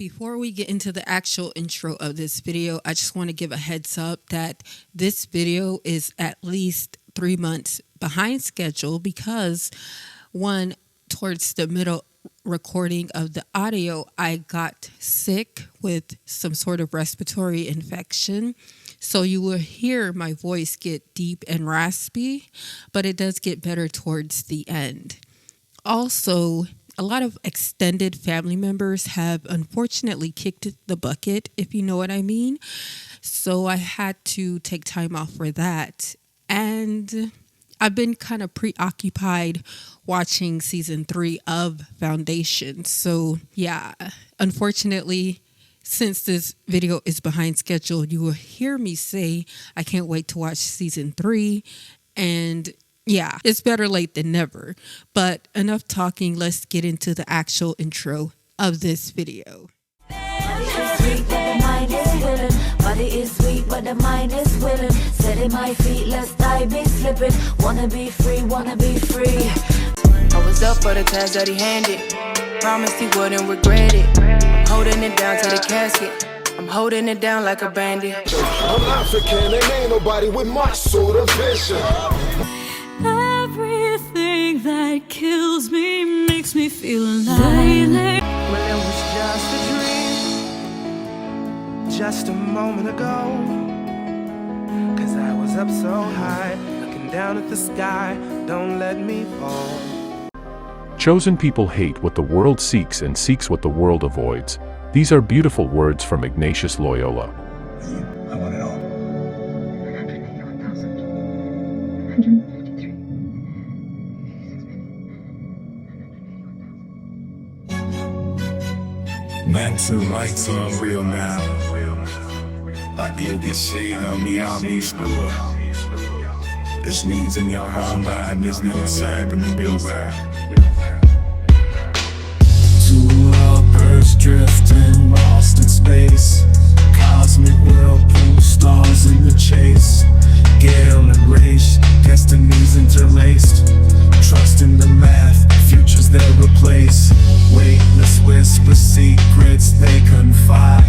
Before we get into the actual intro of this video, I just want to give a heads up that this video is at least 3 months behind schedule because one, towards the middle recording of the audio, I got sick with some sort of respiratory infection. So you will hear my voice get deep and raspy, but it does get better towards the end. Also, a lot of extended family members have unfortunately kicked the bucket, if you know what I mean. So I had to take time off for that. And I've been kind of preoccupied watching season 3 of Foundation. So yeah, unfortunately, since this video is behind schedule, you will hear me say I can't wait to watch season 3. And yeah, it's better late than never. But enough talking, let's get into the actual intro of this video. Body is sweet, but the mind is willing. Setting my feet, let's dive, be slipping. Wanna be free, wanna be free. I was up for the task that he handed. Promised he wouldn't regret it. I'm holding it down to the casket. I'm holding it down like a bandit. I'm African, and ain't nobody with my sort of vision. Everything that kills me makes me feel alive. Well, it was just a dream, just a moment ago. Cause I was up so high, looking down at the sky. Don't let me fall. Chosen people hate what the world seeks and seeks what the world avoids. These are beautiful words from Ignatius Loyola. I want it all. 151,000. Mental lights are real now. Like you can see on me, I'm school. This needs in your heart, mind, there's no side in the real back. Two birds drifting, lost in space. Cosmic whirlpool, stars in the chase. Gale and race, destinies interlaced. Trust in the math, futures they'll replace. Weightless whisper, secrets they confide.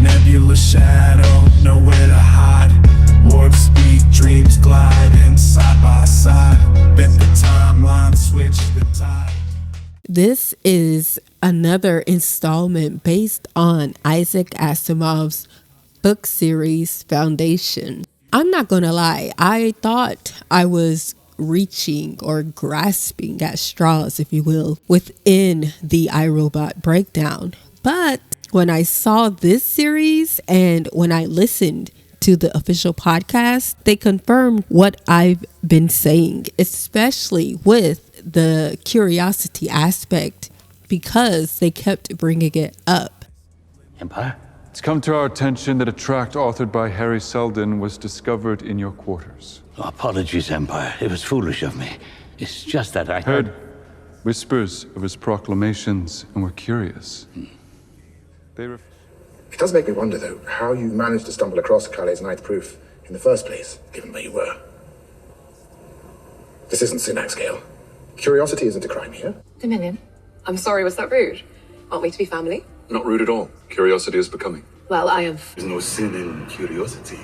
Nebula shadow, nowhere to hide. Warp speed, dreams gliding side by side. Bet the timeline, switch the tide. This is another installment based on Isaac Asimov's book series Foundation. I'm not gonna lie, I thought I was reaching or grasping at straws, if you will, within the iRobot breakdown. But when I saw this series and when I listened to the official podcast, they confirmed what I've been saying, especially with the curiosity aspect, because they kept bringing it up. Empire? It's come to our attention that a tract authored by Harry Seldon was discovered in your quarters. Oh, apologies, Empire. It was foolish of me. It's just that I heard whispers of his proclamations and were curious. It does make me wonder, though, how you managed to stumble across Kale's ninth proof in the first place, given where you were. This isn't Synnax scale. Curiosity isn't a crime here. Dominion. I'm sorry, was that rude? Aren't we to be family? Not rude at all. Curiosity is becoming. Well, I have... There's no sin in curiosity.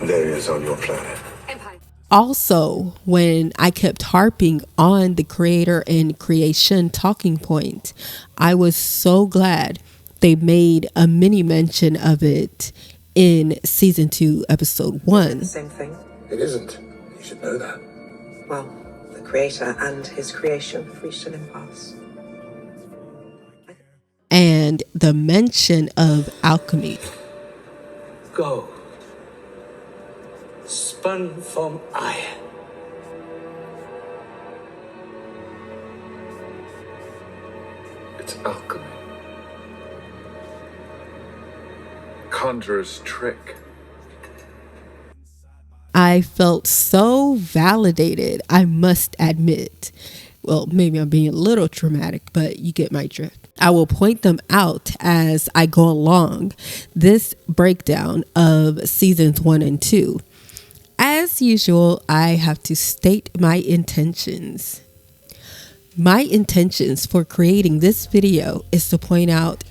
There is on your planet. Empire. Also, when I kept harping on the creator and creation talking point, I was so glad they made a mini mention of it in season 2, episode 1. The same thing. It isn't. You should know that. Well, the creator and his creation have reached an impasse. And the mention of alchemy. Gold, spun from iron. It's alchemy. Conjurer's trick. I felt so validated, I must admit. Well, maybe I'm being a little dramatic, but you get my drift. I will point them out as I go along this breakdown of seasons 1 and 2. As usual, I have to state my intentions. My intentions for creating this video is to point out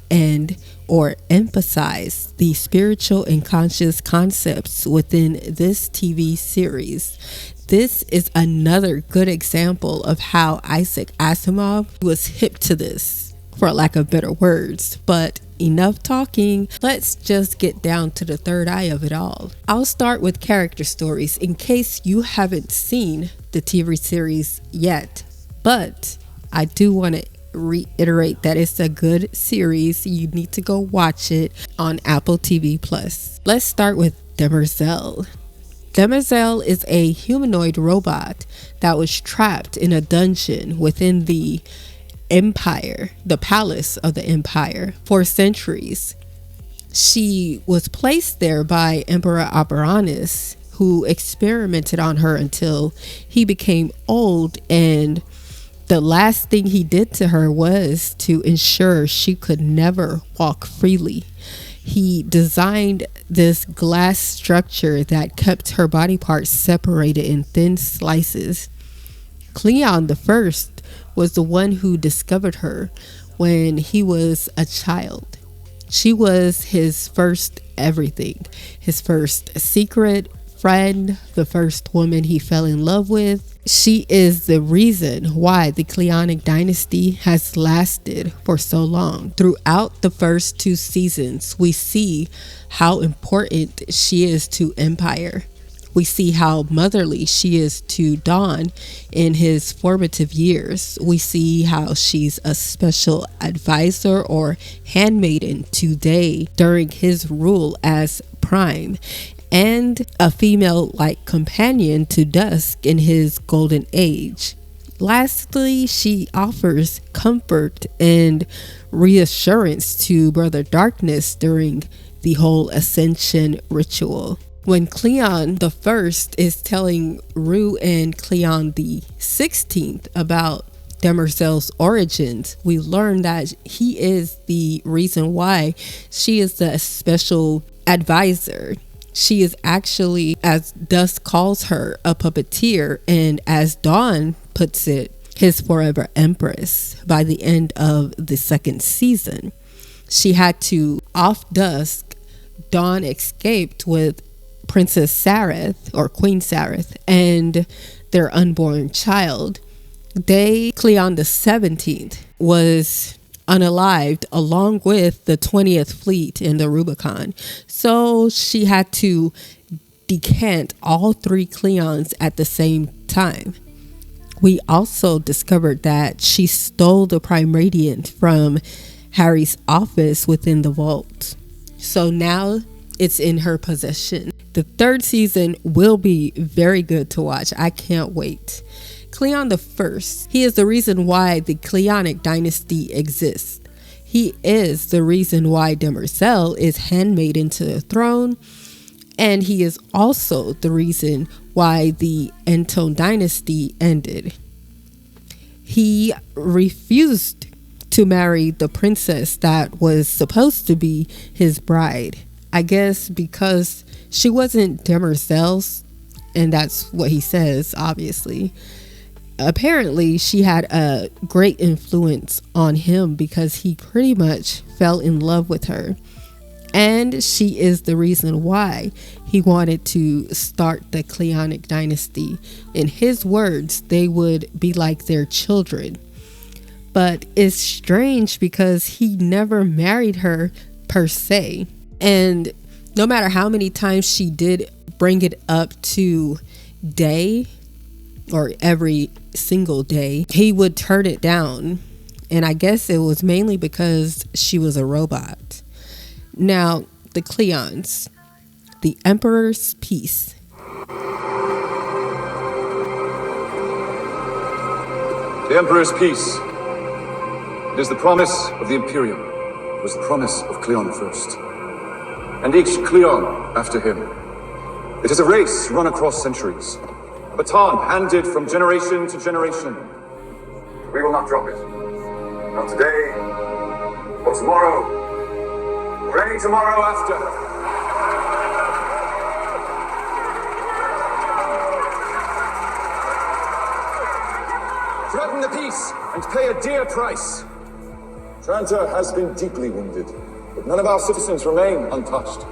or emphasize the spiritual and conscious concepts within this TV series. This is another good example of how Isaac Asimov was hip to this, for lack of better words. But enough talking, let's just get down to the third eye of it all. I'll start with character stories in case you haven't seen the TV series yet. But I do want to reiterate that it's a good series. You need to go watch it on Apple TV+. Let's start with Demerzel. Demerzel is a humanoid robot that was trapped in a dungeon within the Empire, the palace of the Empire, for centuries. She was placed there by Emperor Oberonus, who experimented on her until he became old, and the last thing he did to her was to ensure she could never walk freely. He designed this glass structure that kept her body parts separated in thin slices. Cleon the First was the one who discovered her when he was a child. She was his first everything, his first secret friend, the first woman he fell in love with. She is the reason why the Cleonic dynasty has lasted for so long. Throughout the first 2 seasons, we see how important she is to Empire. We see how motherly she is to Dawn in his formative years. We see how she's a special advisor or handmaiden to Day during his rule as Prime, and a female-like companion to Dusk in his golden age. Lastly, she offers comfort and reassurance to Brother Darkness during the whole Ascension ritual. When Cleon the First is telling Rue and Cleon the 16th about Demerzel's origins, we learn that he is the reason why she is the special advisor. She is actually, as Dusk calls her, a puppeteer, and as Dawn puts it, his forever empress. By the end of the 2nd season, she had to off Dusk. Dawn escaped with Princess Sareth, or Queen Sareth, and their unborn child. Cleon the 17th was unalived along with the 20th Fleet in the Rubicon. So she had to decant all 3 Cleons at the same time. We also discovered that she stole the Prime Radiant from Harry's office within the vault. So now it's in her possession. The 3rd season will be very good to watch. I can't wait. Cleon the First, he is the reason why the Cleonic dynasty exists. He is the reason why Demerzel is handmaiden to the throne, and he is also the reason why the Entone dynasty ended. He refused to marry the princess that was supposed to be his bride. I guess because she wasn't Demerzel's, and that's what he says, obviously. Apparently, she had a great influence on him because he pretty much fell in love with her. And she is the reason why he wanted to start the Cleonic dynasty. In his words, they would be like their children. But it's strange because he never married her per se. And no matter how many times she did bring it up to Day, or every single day, he would turn it down. And I guess it was mainly because she was a robot. Now, the Cleons, the Emperor's Peace. The Emperor's Peace. It is the promise of the Imperium. It was the promise of Cleon I. And each Cleon after him. It is a race run across centuries. A baton handed from generation to generation. We will not drop it. Not today, or tomorrow, or any tomorrow after. Threaten the peace, and pay a dear price. Tranta has been deeply wounded, but none of our citizens remain untouched.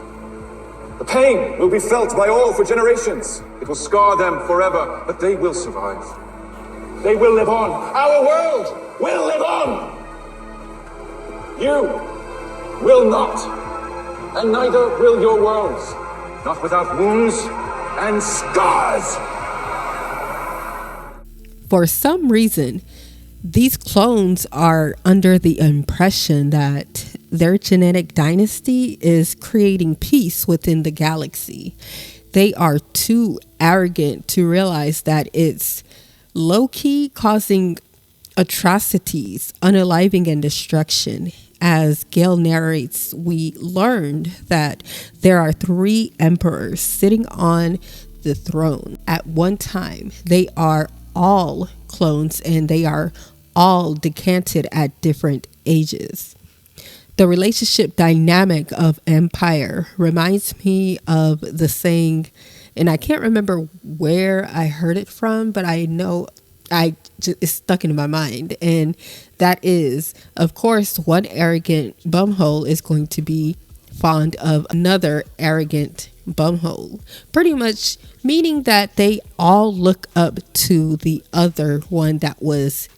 The pain will be felt by all for generations. It will scar them forever, but they will survive. They will live on. Our world will live on. You will not, and neither will your worlds, not without wounds and scars. For some reason, these clones are under the impression that their genetic dynasty is creating peace within the galaxy. They are too arrogant to realize that it's low-key causing atrocities, unaliving, and destruction. As Gale narrates, we learned that there are 3 emperors sitting on the throne at one time. They are all clones and they are all decanted at different ages. The relationship dynamic of empire reminds me of the saying, and I can't remember where I heard it from, but I know it's stuck in my mind. And that is, of course, one arrogant bumhole is going to be fond of another arrogant bumhole. Pretty much meaning that they all look up to the other one that was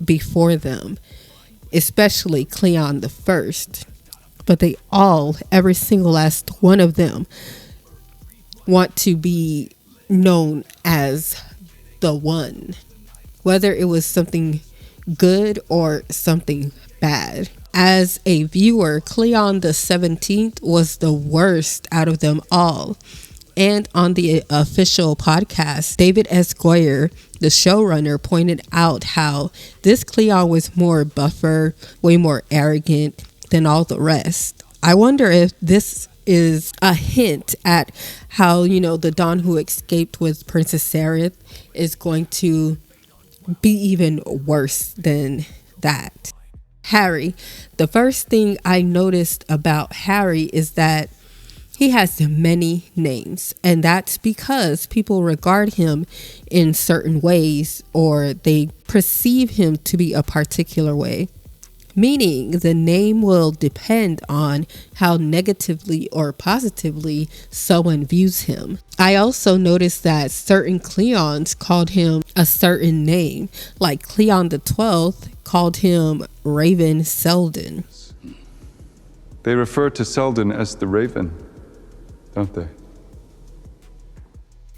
before them, especially Cleon the First. But they all, every single last one of them, want to be known as the one, whether it was something good or something bad. As a viewer, Cleon the 17th was the worst out of them all. And on the official podcast, David S. Goyer, the showrunner, pointed out how this Cleon was more buffer, way more arrogant than all the rest. I wonder if this is a hint at how, the Dawn who escaped with Princess Sarith is going to be even worse than that. Harry. The first thing I noticed about Harry is that he has many names, and that's because people regard him in certain ways or they perceive him to be a particular way, meaning the name will depend on how negatively or positively someone views him. I also noticed that certain Cleons called him a certain name, like Cleon the 12th called him Raven Selden. They refer to Selden as the Raven, don't they?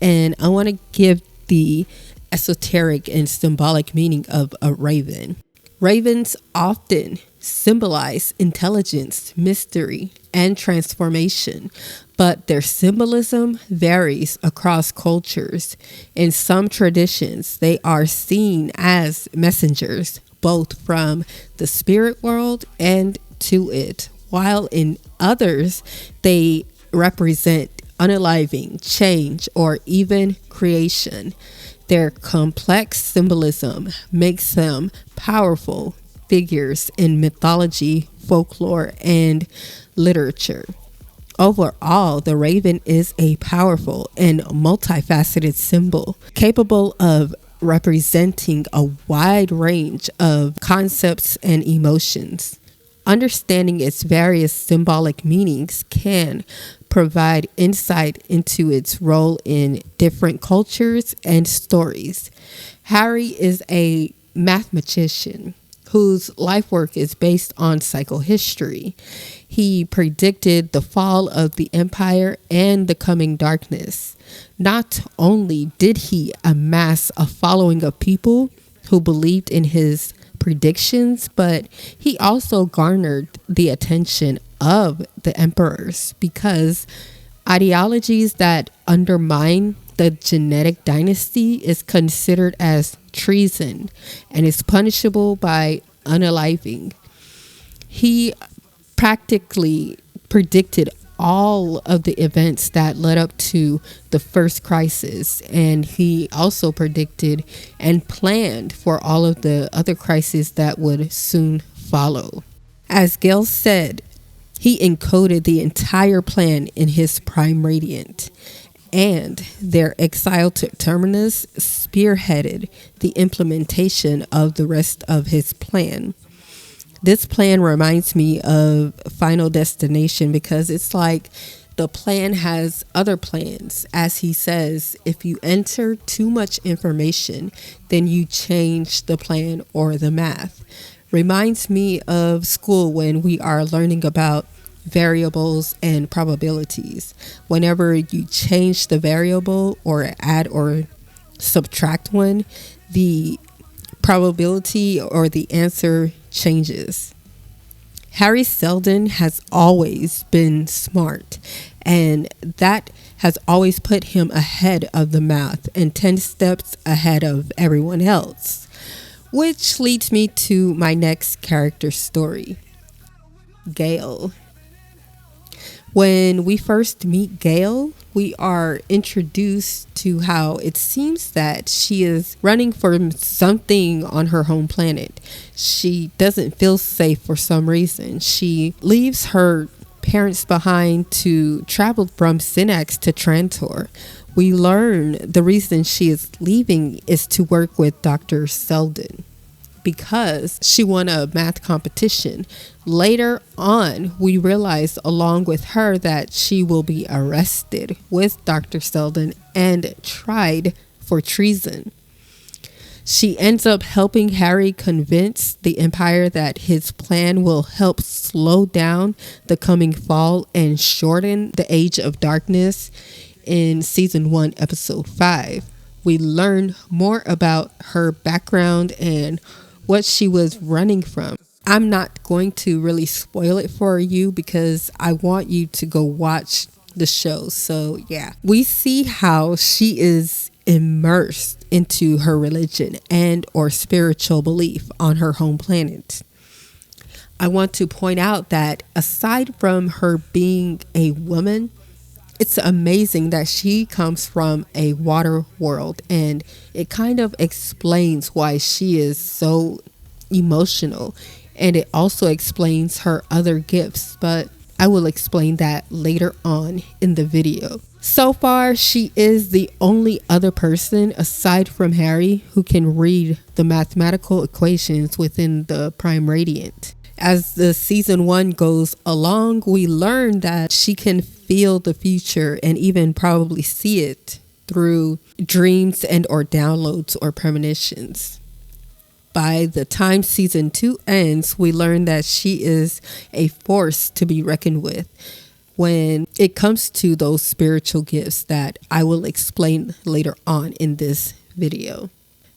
And I want to give the esoteric and symbolic meaning of a raven. Ravens often symbolize intelligence, mystery, and transformation, but their symbolism varies across cultures. In some traditions, they are seen as messengers, both from the spirit world and to it, while in others, they represent unaliving, change, or even creation. Their complex symbolism makes them powerful figures in mythology, folklore, and literature. Overall, the raven is a powerful and multifaceted symbol, capable of representing a wide range of concepts and emotions. Understanding its various symbolic meanings can provide insight into its role in different cultures and stories. Harry is a mathematician whose life work is based on psychohistory. He predicted the fall of the empire and the coming darkness. Not only did he amass a following of people who believed in his predictions, but he also garnered the attention of the emperors because ideologies that undermine the genetic dynasty is considered as treason and is punishable by unaliving. He practically predicted all of the events that led up to the first crisis, and he also predicted and planned for all of the other crises that would soon follow. As Gale said, he encoded the entire plan in his prime radiant. and their exile to Terminus spearheaded the implementation of the rest of his plan. This plan reminds me of Final Destination because it's like the plan has other plans. As he says, if you enter too much information, then you change the plan or the math. Reminds me of school when we are learning about variables and probabilities. Whenever you change the variable or add or subtract one, the probability or the answer changes. Harry Seldon has always been smart, and that has always put him ahead of the math and 10 steps ahead of everyone else. Which leads me to my next character story, Gale. When we first meet Gale, we are introduced to how it seems that she is running from something on her home planet. She doesn't feel safe for some reason. She leaves her parents behind to travel from Synax to Trantor. We learn the reason she is leaving is to work with Dr. Seldon, because she won a math competition. Later on, we realize along with her that she will be arrested with Dr. Seldon and tried for treason. She ends up helping Harry convince the Empire that his plan will help slow down the coming fall and shorten the Age of Darkness in Season 1, Episode 5. We learn more about her background and what she was running from. I'm not going to really spoil it for you because I want you to go watch the show. So yeah, we see how she is immersed into her religion and or spiritual belief on her home planet. I want to point out that aside from her being a woman, it's amazing that she comes from a water world, and it kind of explains why she is so emotional, and it also explains her other gifts, but I will explain that later on in the video. So far, she is the only other person aside from Harry who can read the mathematical equations within the Prime Radiant. As the season 1 goes along, we learn that she can feel the future and even probably see it through dreams and or downloads or premonitions. By the time season 2 ends, we learn that she is a force to be reckoned with when it comes to those spiritual gifts that I will explain later on in this video.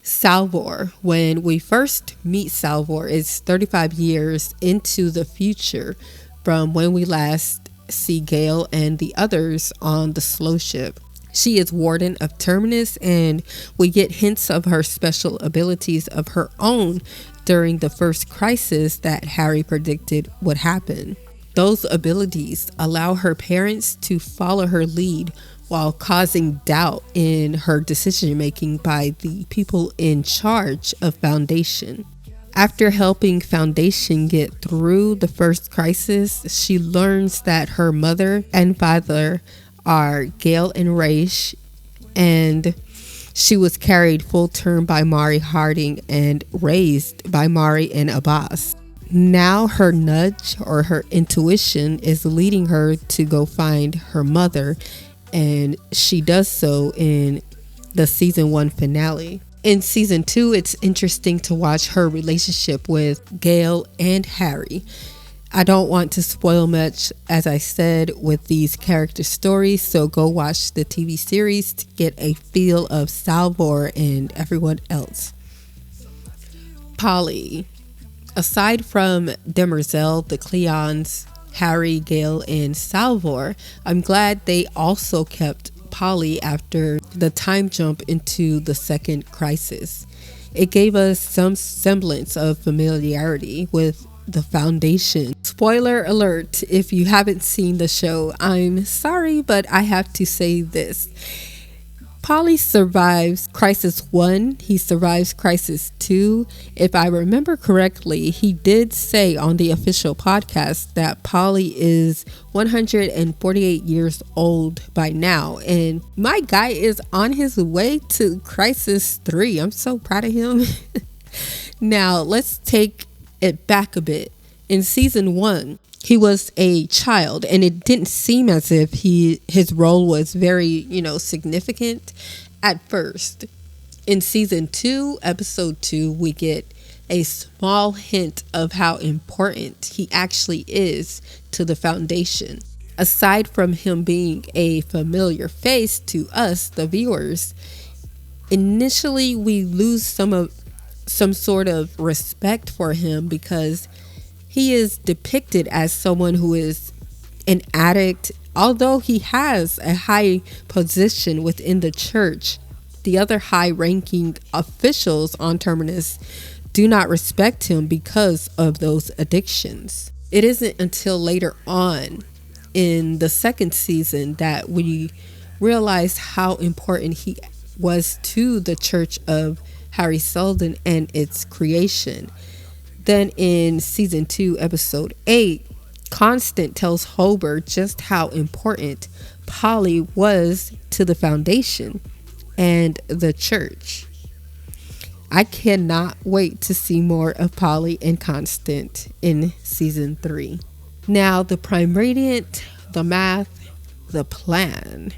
Salvor. When we first meet Salvor, it's 35 years into the future from when we last see Gale and the others on the slow ship. She is Warden of Terminus, and we get hints of her special abilities of her own during the first crisis that Harry predicted would happen. Those abilities allow her parents to follow her lead while causing doubt in her decision making by the people in charge of Foundation. After helping Foundation get through the first crisis, she learns that her mother and father are Gale and Raish, and she was carried full term by Mari Harding and raised by Mari and Abbas. Now her nudge or her intuition is leading her to go find her mother, and she does so in the season 1 finale. In season 2, it's interesting to watch her relationship with Gale and Harry. I don't want to spoil much, as I said, with these character stories, so go watch the TV series to get a feel of Salvor and everyone else. Polly. Aside from Demerzel, the Cleons, Harry, Gale, and Salvor, I'm glad they also kept Polly after the time jump into the second crisis. It gave us some semblance of familiarity with the Foundation. Spoiler alert, if you haven't seen the show, I'm sorry, but I have to say this. Polly survives Crisis 1. He survives Crisis 2. If I remember correctly, he did say on the official podcast that Polly is 148 years old by now. And my guy is on his way to Crisis 3. I'm so proud of him. Now, let's take it back a bit. In season 1, he was a child, and it didn't seem as if his role was very, significant at first. In season 2, episode 2, we get a small hint of how important he actually is to the Foundation. Aside from him being a familiar face to us, the viewers, initially we lose some sort of respect for him because he is depicted as someone who is an addict. Although he has a high position within the church, the other high-ranking officials on Terminus do not respect him because of those addictions. It isn't until later on in the second season that we realize how important he was to the Church of Harry Seldon and its creation. Then in season 2, episode 8, Constant tells Hober just how important Polly was to the Foundation and the church. I cannot wait to see more of Polly and Constant in season 3. Now, the Prime Radiant, the math, the plan.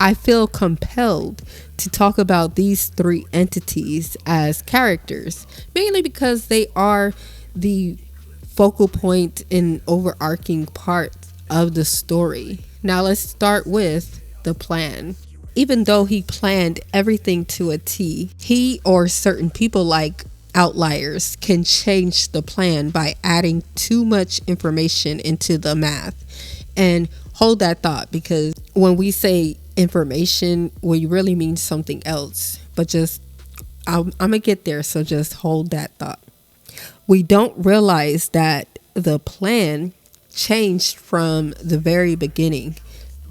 I feel compelled to talk about these 3 entities as characters, mainly because they are the focal point and overarching part of the story. Now let's start with the plan. Even though he planned everything to a T, he or certain people like outliers can change the plan by adding too much information into the math. And hold that thought, because when we say information, we really mean something else. But I'm gonna get there, so just hold that thought. We don't realize that the plan changed from the very beginning.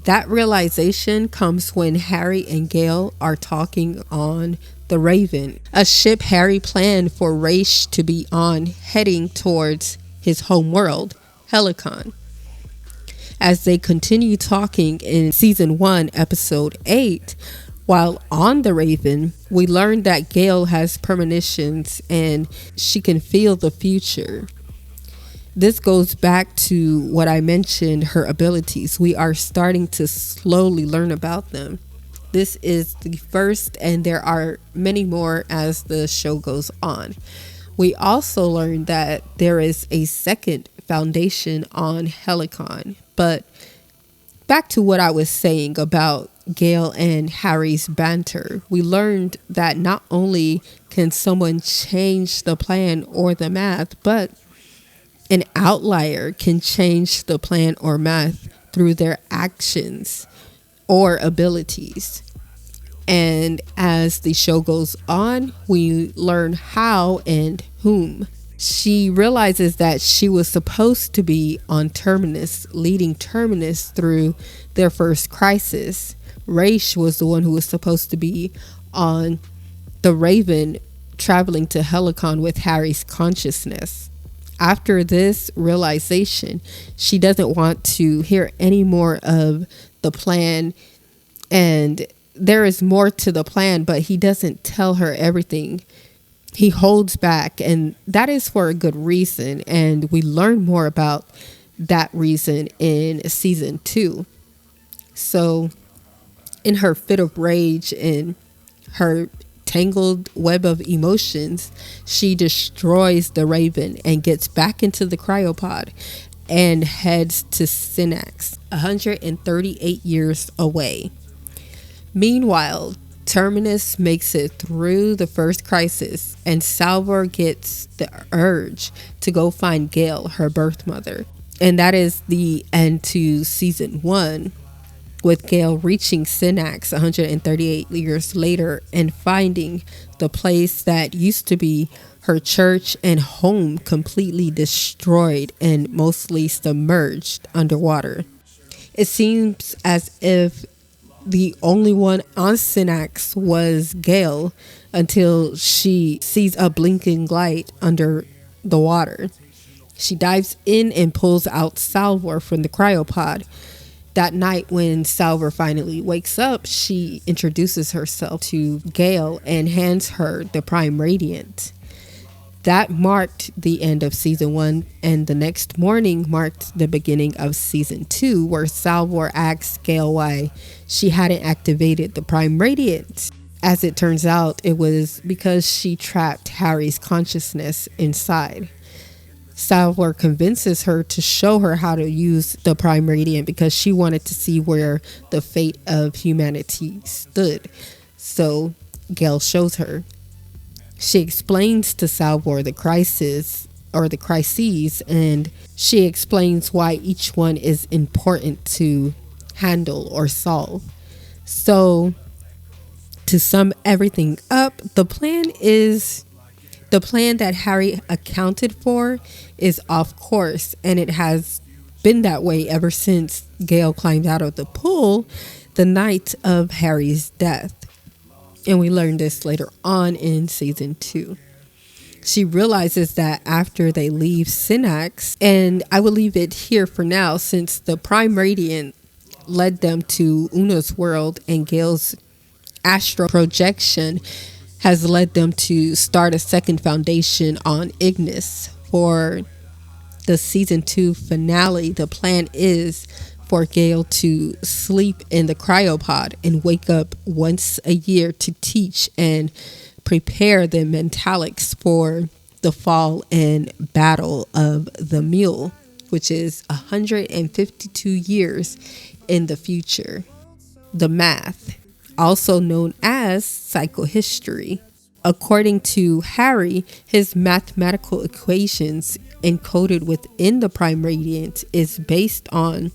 That realization comes when Harry and Gale are talking on the Raven, a ship Harry planned for Raish to be on, heading towards his home world, Helicon. As they continue talking in season 1, episode 8, while on the Raven, we learn that Gale has premonitions and she can feel the future. This goes back to what I mentioned, her abilities. We are starting to slowly learn about them. This is the first, and there are many more as the show goes on. We also learned that there is a second foundation on Helicon. But back to what I was saying about Gale and Harry's banter, we learned that not only can someone change the plan or the math, but an outlier can change the plan or math through their actions or abilities. And as the show goes on, we learn how and whom. She realizes that she was supposed to be on Terminus, leading Terminus through their first crisis. Raish was the one who was supposed to be on the Raven, traveling to Helicon with Harry's consciousness. After this realization, she doesn't want to hear any more of the plan, and there is more to the plan, but he doesn't tell her everything. He holds back, and that is for a good reason, and we learn more about that reason in season 2. So in her fit of rage and her tangled web of emotions, she destroys the Raven and gets back into the cryopod and heads to Synax, 138 years away. Meanwhile, Terminus makes it through the first crisis, and Salvor gets the urge to go find Gale, her birth mother. And that is the end to season 1, with Gale reaching Synax 138 years later and finding the place that used to be her church and home completely destroyed and mostly submerged underwater. It seems as if the only one on Synax was Gale until she sees a blinking light under the water. She dives in and pulls out Salvor from the cryopod. That night when Salvor finally wakes up, she introduces herself to Gale and hands her the Prime Radiant. That marked the end of season 1, and the next morning marked the beginning of season 2, where Salvor asks Gale why she hadn't activated the Prime Radiant. As it turns out, it was because she trapped Harry's consciousness inside. Salvor convinces her to show her how to use the Prime Radiant because she wanted to see where the fate of humanity stood. So Gale shows her. She explains to Salvor the crises, and she explains why each one is important to handle or solve. So, to sum everything up, the plan that Harry accounted for is off course, and it has been that way ever since Gale climbed out of the pool the night of Harry's death. And we learned this later on in season 2. She realizes that after they leave Synax, and I will leave it here for now since the Prime Radiant led them to Una's world and Gale's astral projection has led them to start a second foundation on Ignis. For the season 2 finale, the plan is for Gale to sleep in the cryopod and wake up once a year to teach and prepare the Mentalics for the fall and battle of the Mule, which is 152 years in the future. The math, also known as psychohistory. According to Harry, his mathematical equations encoded within the Prime Radiant is based on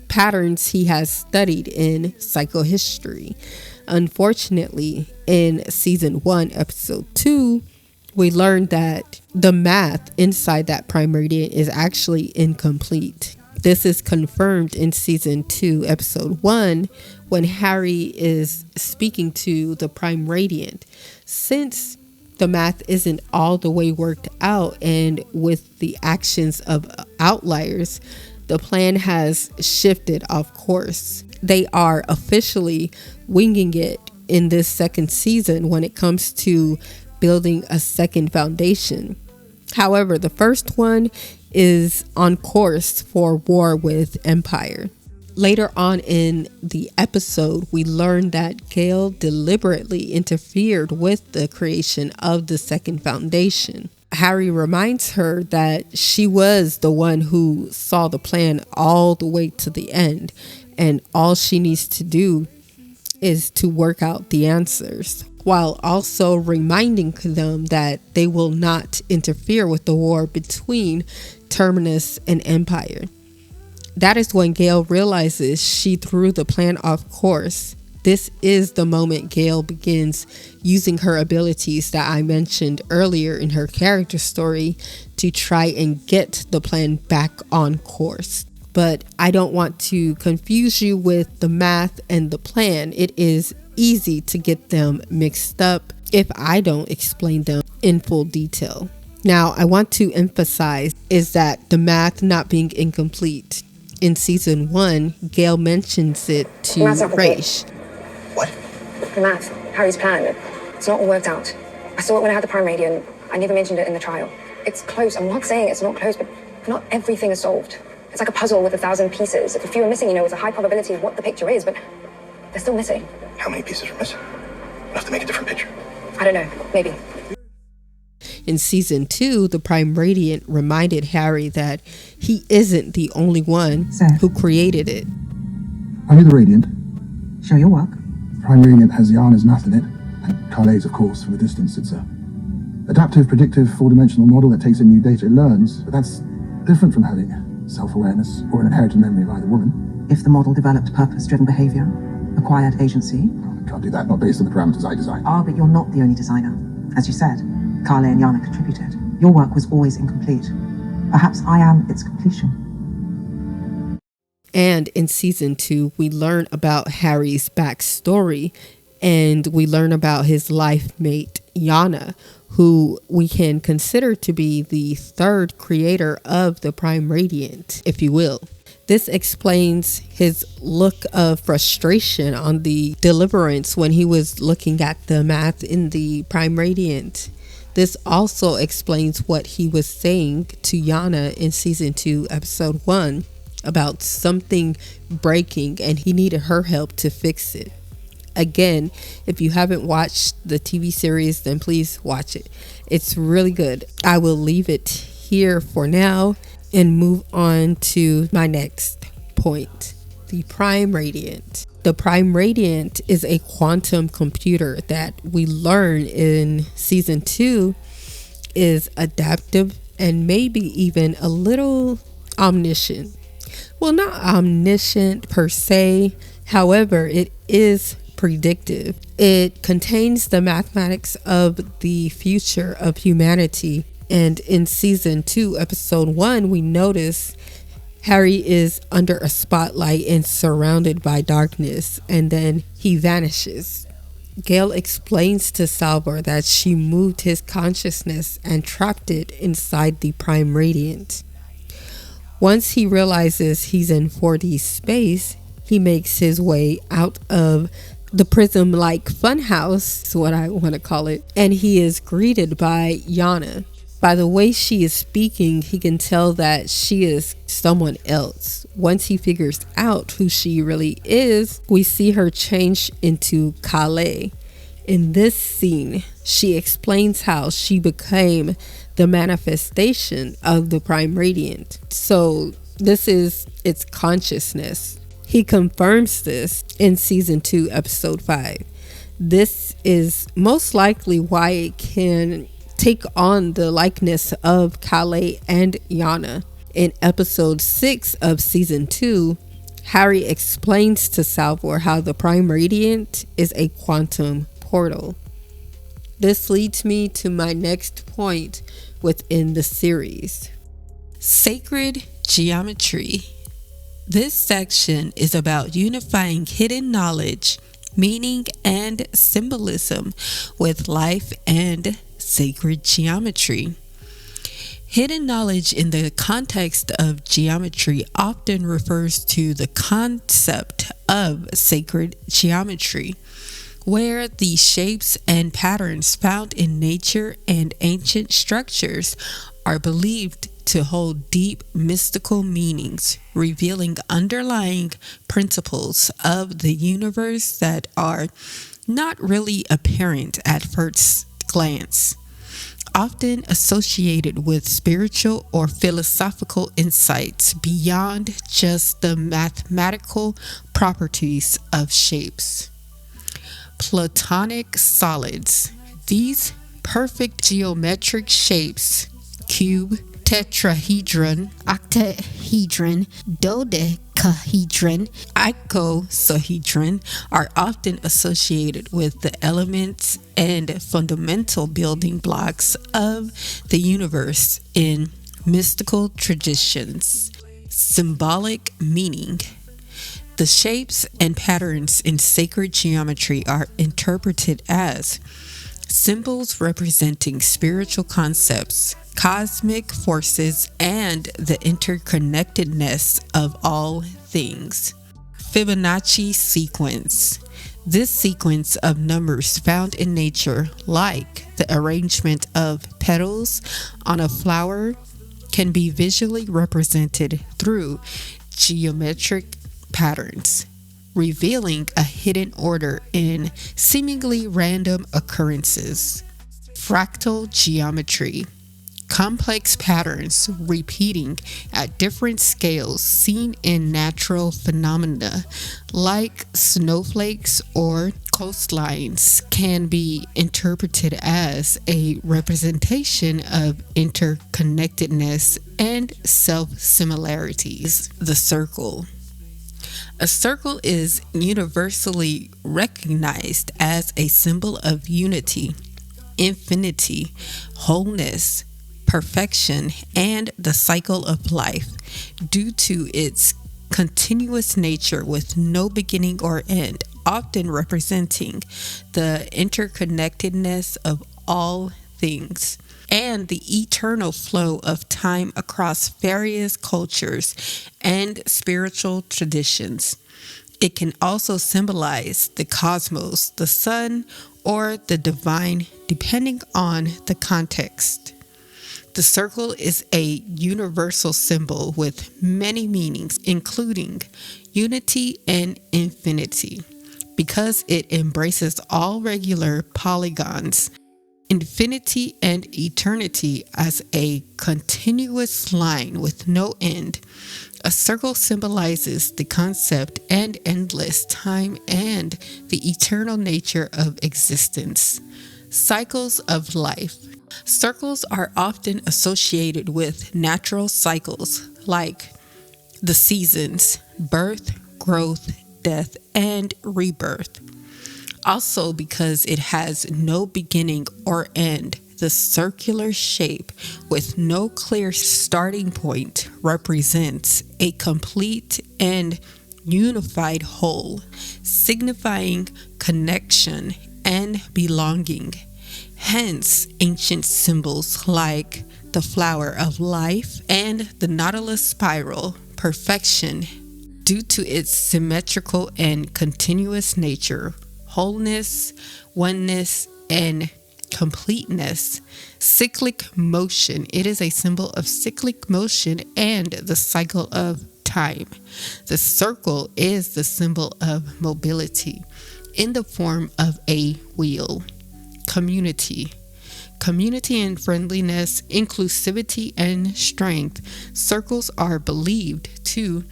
patterns he has studied in psychohistory. Unfortunately, in season 1, episode 2, we learned that the math inside that Prime Radiant is actually incomplete. This is confirmed in season 2, episode 1, when Harry is speaking to the Prime Radiant. Since the math isn't all the way worked out, and with the actions of outliers, the plan has shifted off course. They are officially winging it in this second season when it comes to building a second foundation. However, the first one is on course for war with Empire. Later on in the episode, we learn that Gale deliberately interfered with the creation of the second foundation. Harry reminds her that she was the one who saw the plan all the way to the end, and all she needs to do is to work out the answers, while also reminding them that they will not interfere with the war between Terminus and Empire. That is when Gale realizes she threw the plan off course. This is the moment Gale begins using her abilities that I mentioned earlier in her character story to try and get the plan back on course. But I don't want to confuse you with the math and the plan. It is easy to get them mixed up if I don't explain them in full detail. Now, I want to emphasize is that the math not being incomplete. In season 1, Gale mentions it to Raish. The math, Harry's plan, it's not all worked out. I saw it when I had the Prime Radiant. I never mentioned it in the trial. It's close. I'm not saying it's not close, but not everything is solved. It's like a puzzle with 1,000 pieces. If a few are missing, it's a high probability of what the picture is, but they're still missing. How many pieces are missing? Enough to make a different picture. I don't know. Maybe. In season 2, the Prime Radiant reminded Harry that he isn't the only one who created it. Are you the Radiant? Show your work. Prime Radiant has Yana's math in it, and Carlet's, of course. From a distance, it's a adaptive, predictive, four-dimensional model that takes in new data, it learns, but that's different from having self-awareness or an inherited memory of either woman. If the model developed purpose-driven behavior, acquired agency. I can't do that, not based on the parameters I designed. But you're not the only designer. As you said, Carle and Yana contributed. Your work was always incomplete. Perhaps I am its completion. And in season 2, we learn about Harry's backstory, and we learn about his life mate, Yana, who we can consider to be the third creator of the Prime Radiant, if you will. This explains his look of frustration on the Deliverance when he was looking at the math in the Prime Radiant. This also explains what he was saying to Yana in season 2, episode 1, about something breaking and he needed her help to fix it. Again, if you haven't watched the TV series, then please watch it. It's really good. I will leave it here for now and move on to my next point, the Prime Radiant. The Prime Radiant is a quantum computer that we learn in season 2 is adaptive and maybe even a little omniscient. Well, not omniscient per se, however, it is predictive. It contains the mathematics of the future of humanity. And in season 2, episode 1, we notice Harry is under a spotlight and surrounded by darkness, and then he vanishes. Gale explains to Salvor that she moved his consciousness and trapped it inside the Prime Radiant. Once he realizes he's in 4D space, he makes his way out of the prism-like funhouse, is what I want to call it, and he is greeted by Yana. By the way she is speaking, he can tell that she is someone else. Once he figures out who she really is, we see her change into Calais. In this scene, she explains how she became the manifestation of the Prime Radiant. So this is its consciousness. He confirms this in season 2, episode 5. This is most likely why it can take on the likeness of Calais and Yana. In episode 6 of season 2, Harry explains to Salvor how the Prime Radiant is a quantum portal. This leads me to my next point within the series. Sacred geometry. This section is about unifying hidden knowledge, meaning, and symbolism with life and sacred geometry. Hidden knowledge in the context of geometry often refers to the concept of sacred geometry, where the shapes and patterns found in nature and ancient structures are believed to hold deep mystical meanings, revealing underlying principles of the universe that are not really apparent at first glance, often associated with spiritual or philosophical insights beyond just the mathematical properties of shapes. Platonic solids. These perfect geometric shapes, cube, tetrahedron, octahedron, dodecahedron, icosahedron, are often associated with the elements and fundamental building blocks of the universe in mystical traditions. Symbolic meaning. The shapes and patterns in sacred geometry are interpreted as symbols representing spiritual concepts, cosmic forces, and the interconnectedness of all things. Fibonacci sequence. This sequence of numbers found in nature, like the arrangement of petals on a flower, can be visually represented through geometric patterns, revealing a hidden order in seemingly random occurrences. Fractal geometry. Complex patterns repeating at different scales seen in natural phenomena like snowflakes or coastlines can be interpreted as a representation of interconnectedness and self-similarities. The circle. A circle is universally recognized as a symbol of unity, infinity, wholeness, perfection, and the cycle of life due to its continuous nature with no beginning or end, often representing the interconnectedness of all things and the eternal flow of time across various cultures and spiritual traditions. It can also symbolize the cosmos, the sun, or the divine, depending on the context. The circle is a universal symbol with many meanings, including unity and infinity, because it embraces all regular polygons, infinity and eternity as a continuous line with no end. A circle symbolizes the concept and endless time and the eternal nature of existence. Cycles of life. Circles are often associated with natural cycles like the seasons, birth, growth, death, and rebirth. Also, because it has no beginning or end, the circular shape with no clear starting point represents a complete and unified whole, signifying connection and belonging. Hence, ancient symbols like the flower of life and the nautilus spiral, perfection, due to its symmetrical and continuous nature, wholeness, oneness, and completeness. Cyclic motion. It is a symbol of cyclic motion and the cycle of time. The circle is the symbol of mobility in the form of a wheel. Community. Community and friendliness, inclusivity, and strength. Circles are believed to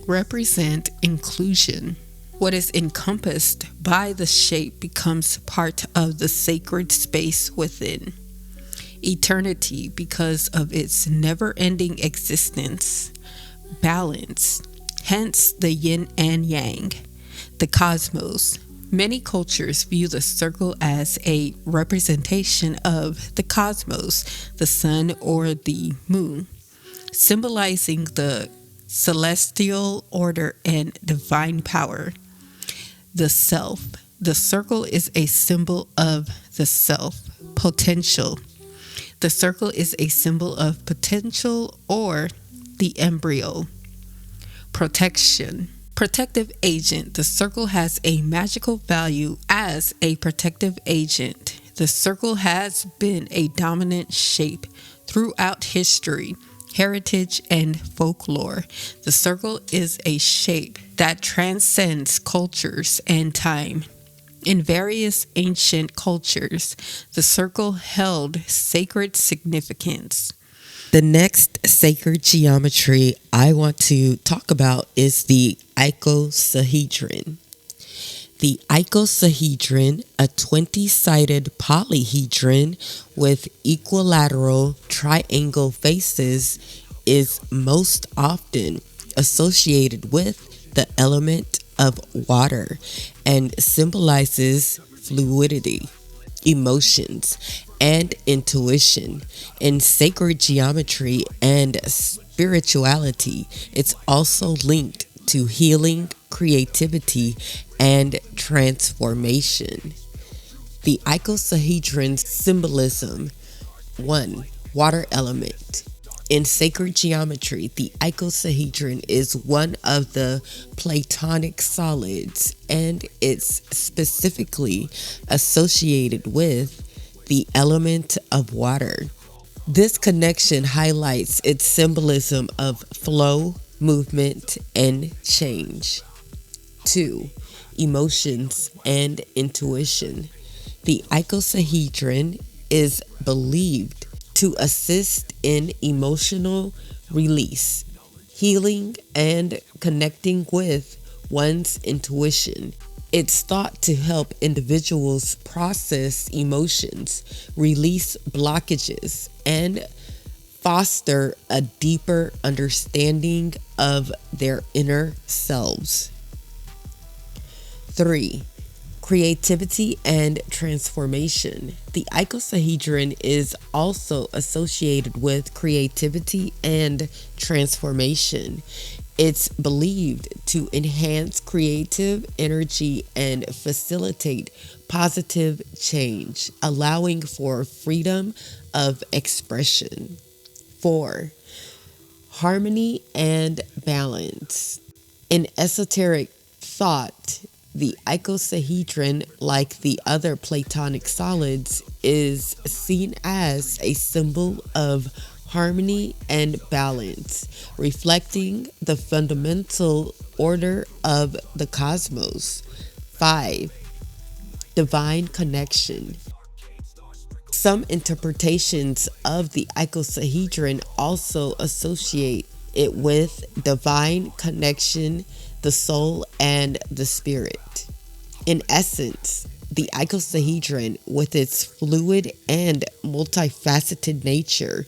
represent inclusion. What is encompassed by the shape becomes part of the sacred space within. Eternity, because of its never-ending existence. Balance, hence the yin and yang. The cosmos. Many cultures view the circle as a representation of the cosmos, the sun or the moon, symbolizing the celestial order and divine power. The self. The circle is a symbol of the self, potential. The circle is a symbol of potential or the embryo. Protection. Protective agent. The circle has a magical value as a protective agent. The circle has been a dominant shape throughout history, heritage, and folklore. The circle is a shape that transcends cultures and time. In various ancient cultures, the circle held sacred significance. The next sacred geometry I want to talk about is the icosahedron. The icosahedron, a 20-sided polyhedron with equilateral triangle faces, is most often associated with the element of water and symbolizes fluidity, emotions, and intuition. In sacred geometry and spirituality, it's also linked to healing, creativity, and transformation. The icosahedron's symbolism. 1. Water element. In sacred geometry, the icosahedron is one of the Platonic solids, and it's specifically associated with the element of water. This connection highlights its symbolism of flow, movement, and change. 2. Emotions and intuition. The icosahedron is believed to assist in emotional release, healing, and connecting with one's intuition. It's thought to help individuals process emotions, release blockages, and foster a deeper understanding of their inner selves. 3. Creativity and transformation. The icosahedron is also associated with creativity and transformation. It's believed to enhance creative energy and facilitate positive change, allowing for freedom of expression. 4. Harmony and balance. In esoteric thought, the icosahedron, like the other Platonic solids, is seen as a symbol of harmony and balance, reflecting the fundamental order of the cosmos. 5. Divine connection. Some interpretations of the icosahedron also associate it with divine connection, the soul, and the spirit. In essence, the icosahedron, with its fluid and multifaceted nature,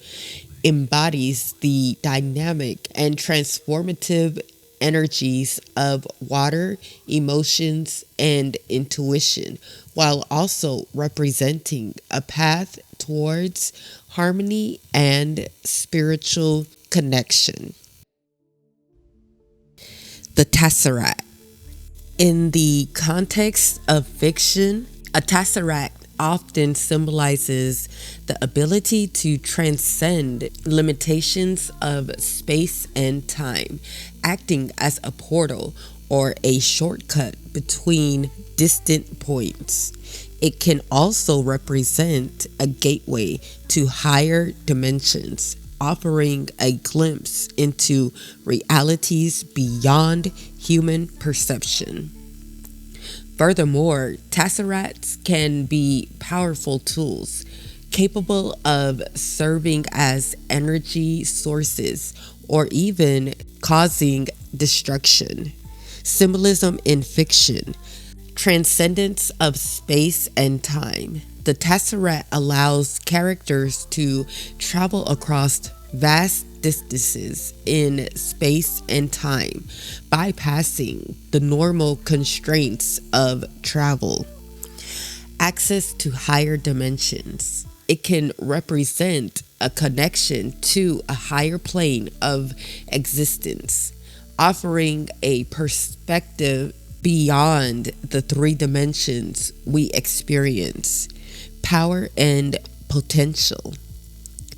embodies the dynamic and transformative energies of water, emotions, and intuition, while also representing a path towards harmony and spiritual connection. The Tesseract. In the context of fiction, a tesseract often symbolizes the ability to transcend limitations of space and time, acting as a portal or a shortcut between distant points. It can also represent a gateway to higher dimensions, offering a glimpse into realities beyond human perception. Furthermore, tesseracts can be powerful tools capable of serving as energy sources or even causing destruction. Symbolism in fiction. Transcendence of space and time. The tesseract allows characters to travel across vast distances in space and time, bypassing the normal constraints of travel. Access to higher dimensions. It can represent a connection to a higher plane of existence, offering a perspective beyond the 3 dimensions we experience. Power and potential.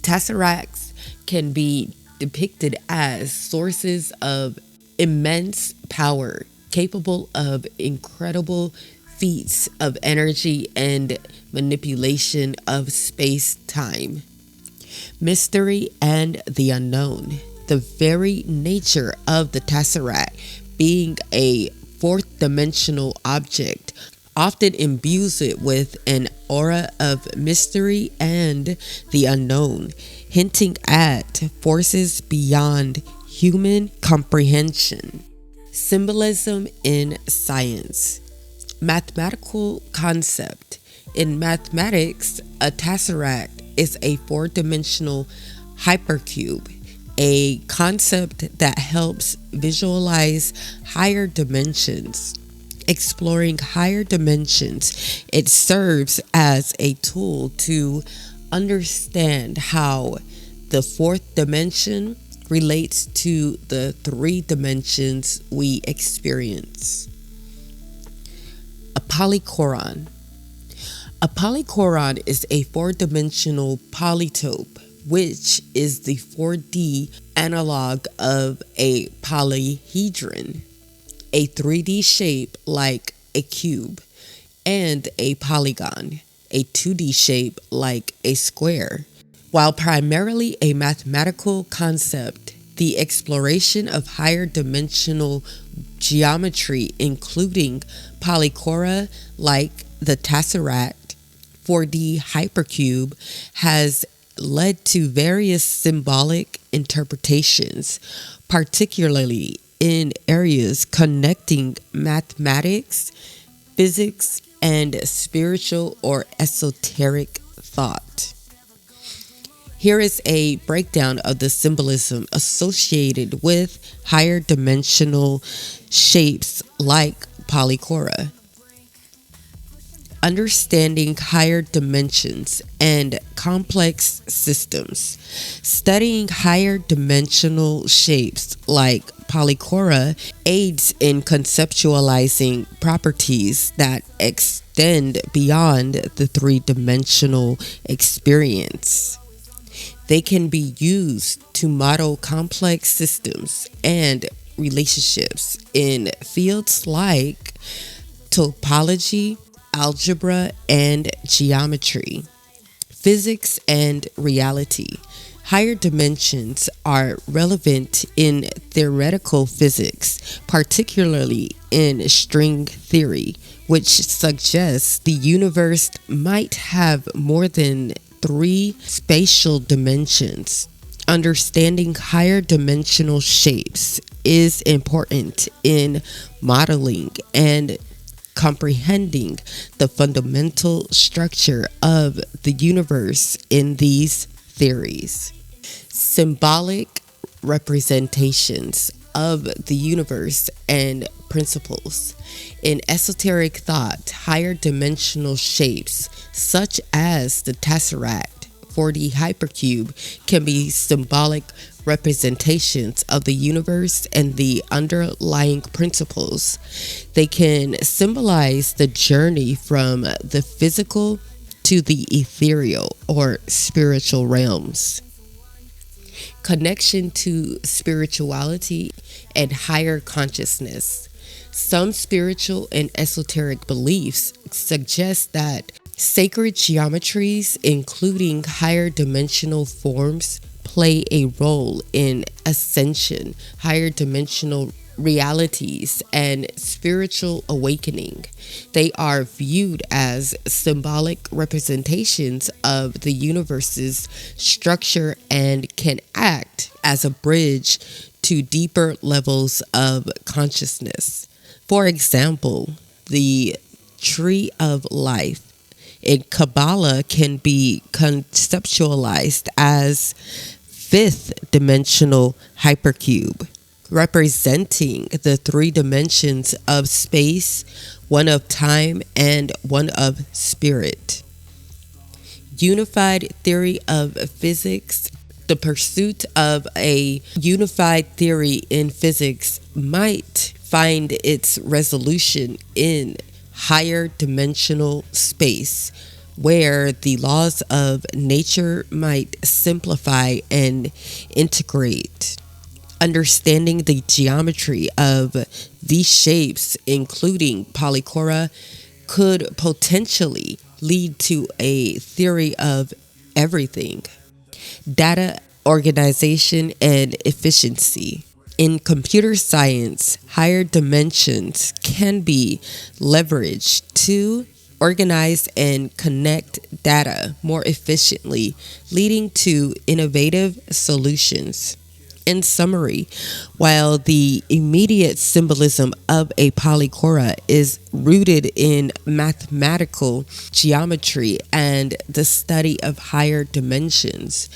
Tesseracts can be depicted as sources of immense power, capable of incredible feats of energy and manipulation of space-time. Mystery and the unknown. The very nature of the tesseract being a 4th dimensional object often imbues it with an aura of mystery and the unknown, hinting at forces beyond human comprehension. Symbolism in science. Mathematical concept. In mathematics, a tesseract is a 4-dimensional hypercube, a concept that helps visualize higher dimensions. Exploring higher dimensions, it serves as a tool to understand how the 4th dimension relates to the 3 dimensions we experience. A polychoron. A polychoron is a 4-dimensional polytope, which is the 4D analog of a polyhedron, a 3D shape like a cube, and a polygon, a 2D shape like a square. While primarily a mathematical concept, the exploration of higher dimensional geometry, including polychora like the tesseract, 4D hypercube, has led to various symbolic interpretations, particularly in areas connecting mathematics, physics, and spiritual or esoteric thought. Here is a breakdown of the symbolism associated with higher dimensional shapes like polychora. understanding higher dimensions and complex systems. Studying higher dimensional shapes like polychora aids in conceptualizing properties that extend beyond the three-dimensional experience. They can be used to model complex systems and relationships in fields like topology, algebra, and geometry, physics, and reality. Higher dimensions are relevant in theoretical physics, particularly in string theory, which suggests the universe might have more than three spatial dimensions. Understanding higher dimensional shapes is important in modeling and comprehending the fundamental structure of the universe in these theories. Symbolic representations of the universe and principles. In esoteric thought, higher dimensional shapes, such as the tesseract, 4D hypercube, can be symbolic representations of the universe and the underlying principles. They can symbolize the journey from the physical to the ethereal or spiritual realms. Connection to spirituality and higher consciousness. Some spiritual and esoteric beliefs suggest that sacred geometries, including higher dimensional forms, play a role in ascension, higher dimensional realities, and spiritual awakening. They are viewed as symbolic representations of the universe's structure and can act as a bridge to deeper levels of consciousness. For example, the tree of life in Kabbalah can be conceptualized as fifth dimensional hypercube, representing the three dimensions of space, one of time and one of spirit. Unified theory of physics. The pursuit of a unified theory in physics might find its resolution in higher dimensional space, where the laws of nature might simplify and integrate. Understanding the geometry of these shapes, including polychora, could potentially lead to a theory of everything. Data organization and efficiency. In computer science, higher dimensions can be leveraged to organize and connect data more efficiently, leading to innovative solutions. In summary, while the immediate symbolism of a polychora is rooted in mathematical geometry and the study of higher dimensions,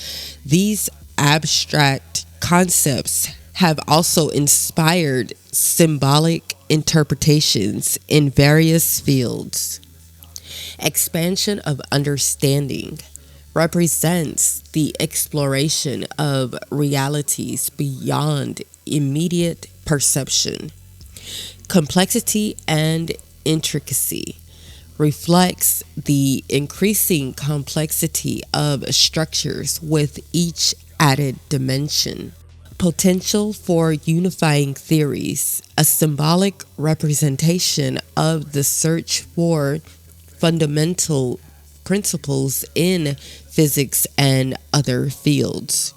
these abstract concepts have also inspired symbolic interpretations in various fields. Expansion of understanding represents the exploration of realities beyond immediate perception. Complexity and intricacy reflects the increasing complexity of structures with each added dimension. Potential for unifying theories, a symbolic representation of the search for fundamental principles in physics and other fields.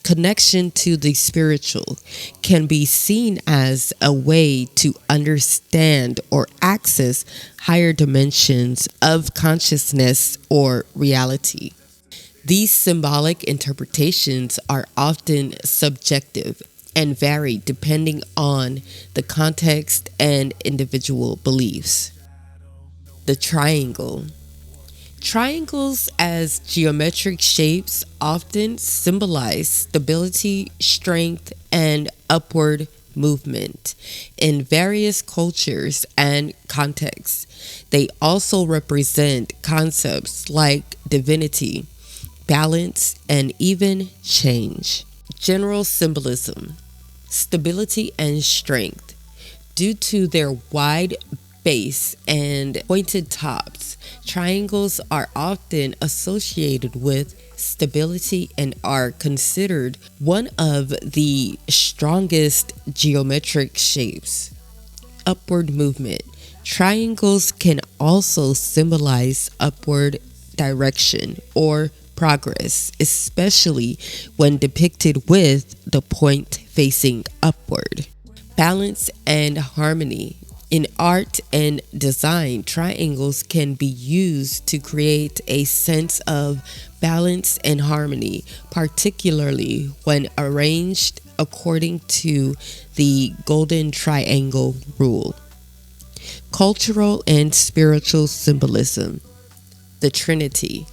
Connection to the spiritual can be seen as a way to understand or access higher dimensions of consciousness or reality. These symbolic interpretations are often subjective and vary depending on the context and individual beliefs. The triangle. Triangles as geometric shapes often symbolize stability, strength, and upward movement. In various cultures and contexts, they also represent concepts like divinity, balance, and even change. General symbolism, stability and strength. Due to their wide base and pointed tops, triangles are often associated with stability and are considered one of the strongest geometric shapes. Upward movement. Triangles can also symbolize upward direction or progress, especially when depicted with the point facing upward. Balance and harmony. In art and design, triangles can be used to create a sense of balance and harmony, particularly when arranged according to the golden triangle rule. Cultural and spiritual symbolism. The Trinity.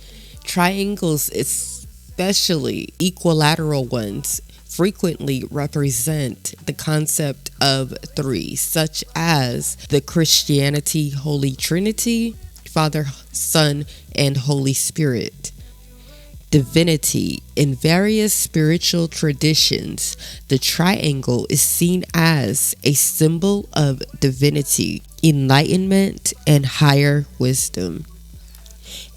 Triangles, especially equilateral ones, frequently represent the concept of three, such as the Christianity Holy Trinity, Father, Son, and Holy Spirit. Divinity. In various spiritual traditions, the triangle is seen as a symbol of divinity, enlightenment, and higher wisdom.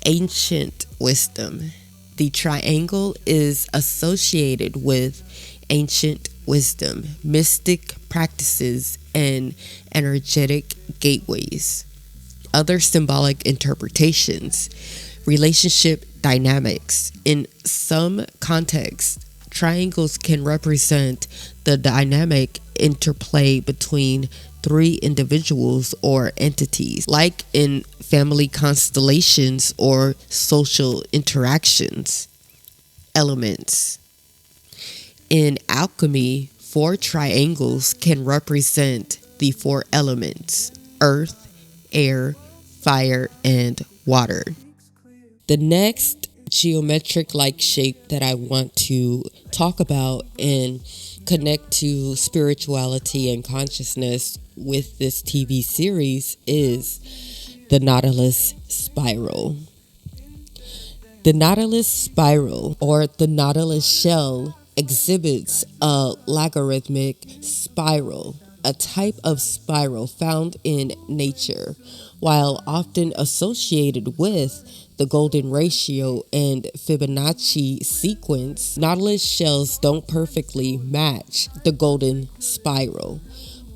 Ancient wisdom. The triangle is associated with ancient wisdom, mystic practices, and energetic gateways. Other symbolic interpretations. Relationship dynamics. In some contexts, triangles can represent the dynamic interplay between three individuals or entities, like in family constellations or social interactions. Elements. In alchemy, 4 triangles can represent the 4 elements: earth, air, fire, and water. The next geometric-like shape that I want to talk about and connect to spirituality and consciousness with this TV series is the Nautilus spiral. The Nautilus spiral, or the Nautilus shell, exhibits a logarithmic spiral, a type of spiral found in nature. While often associated with the golden ratio and Fibonacci sequence, Nautilus shells don't perfectly match the golden spiral,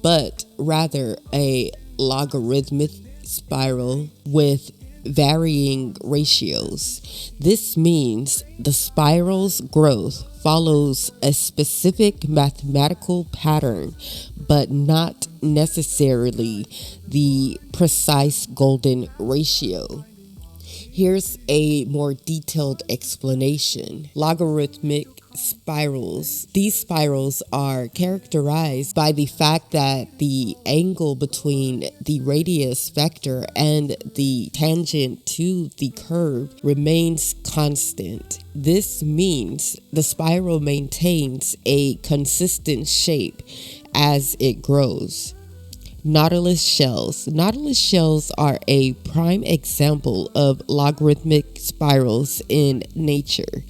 but rather a logarithmic spiral with varying ratios. This means the spiral's growth follows a specific mathematical pattern, but not necessarily the precise golden ratio. Here's a more detailed explanation. Logarithmic spirals. These spirals are characterized by the fact that the angle between the radius vector and the tangent to the curve remains constant. This means the spiral maintains a consistent shape as it grows. Nautilus shells. Nautilus shells are a prime example of logarithmic spirals in nature.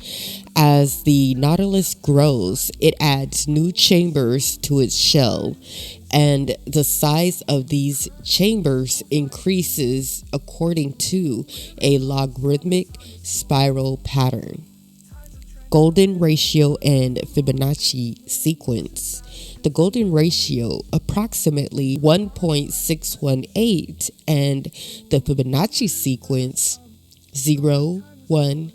As the nautilus grows, it adds new chambers to its shell, and the size of these chambers increases according to a logarithmic spiral pattern. Golden ratio and Fibonacci sequence. The golden ratio, approximately 1.618, and the Fibonacci sequence 0, 1,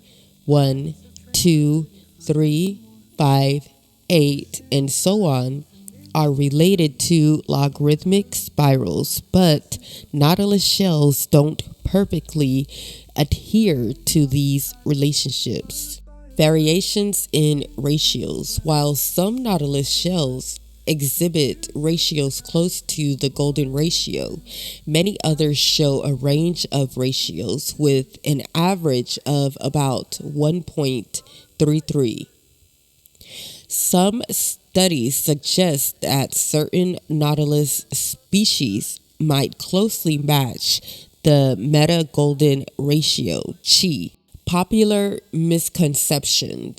1, 2, 3, 5, 8, and so on, are related to logarithmic spirals, but nautilus shells don't perfectly adhere to these relationships. Variations in ratios. While some nautilus shells exhibit ratios close to the golden ratio, many others show a range of ratios with an average of about 1.33. Some Studies suggest that certain nautilus species might closely match the meta-golden ratio, chi. Popular misconception.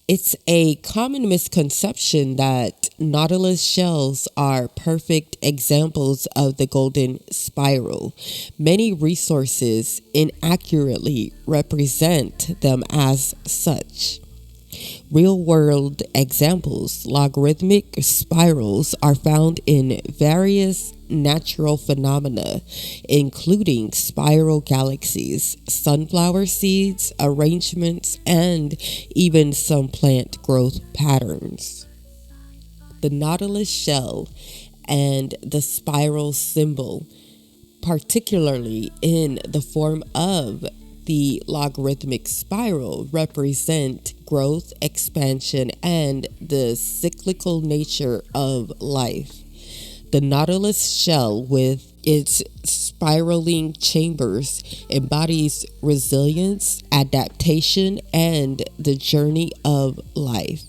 It's a common misconception that nautilus shells are perfect examples of the golden spiral. Many resources inaccurately represent them as such. Real-world examples, logarithmic spirals, are found in various natural phenomena, including spiral galaxies, sunflower seeds, arrangements, and even some plant growth patterns. The nautilus shell and the spiral symbol, particularly in the form of the logarithmic spiral, represent growth, expansion, and the cyclical nature of life. The nautilus shell, with its spiraling chambers, embodies resilience, adaptation, and the journey of life,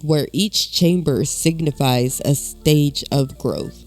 where each chamber signifies a stage of growth.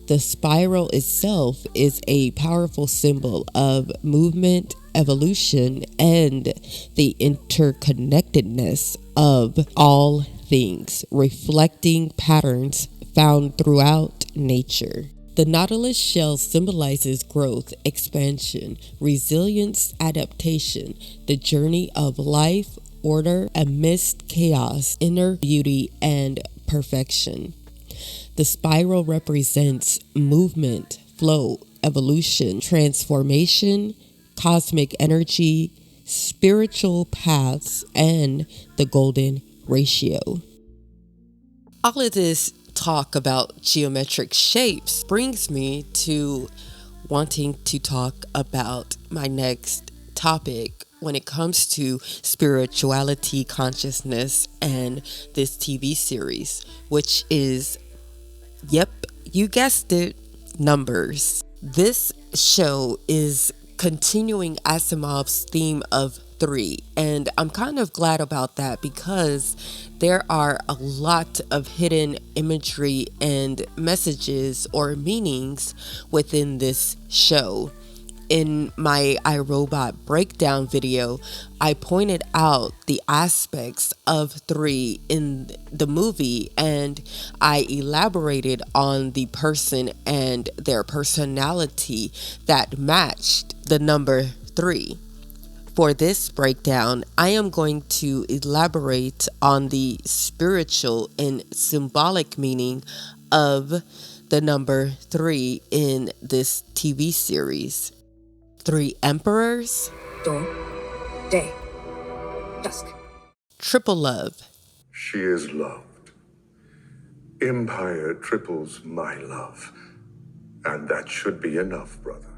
The spiral itself is a powerful symbol of movement, evolution, and the interconnectedness of all things, reflecting patterns found throughout nature. The nautilus shell symbolizes growth, expansion, resilience, adaptation, the journey of life, order amidst chaos, inner beauty, and perfection. The spiral represents movement, flow, evolution, transformation, cosmic energy, spiritual paths, and the golden ratio. All of this talk about geometric shapes brings me to wanting to talk about my next topic when it comes to spirituality, consciousness, and this TV series, which is, yep, you guessed it, numbers. This show is continuing Asimov's theme of 3, and I'm kind of glad about that because there are a lot of hidden imagery and messages or meanings within this show. In my iRobot breakdown video, I pointed out the aspects of 3 in the movie, and I elaborated on the person and their personality that matched the number 3. For this breakdown, I am going to elaborate on the spiritual and symbolic meaning of the number 3 in this TV series. 3 emperors. Dawn, day, dusk. Triple love. She is loved. Empire triples my love. And that should be enough, brother.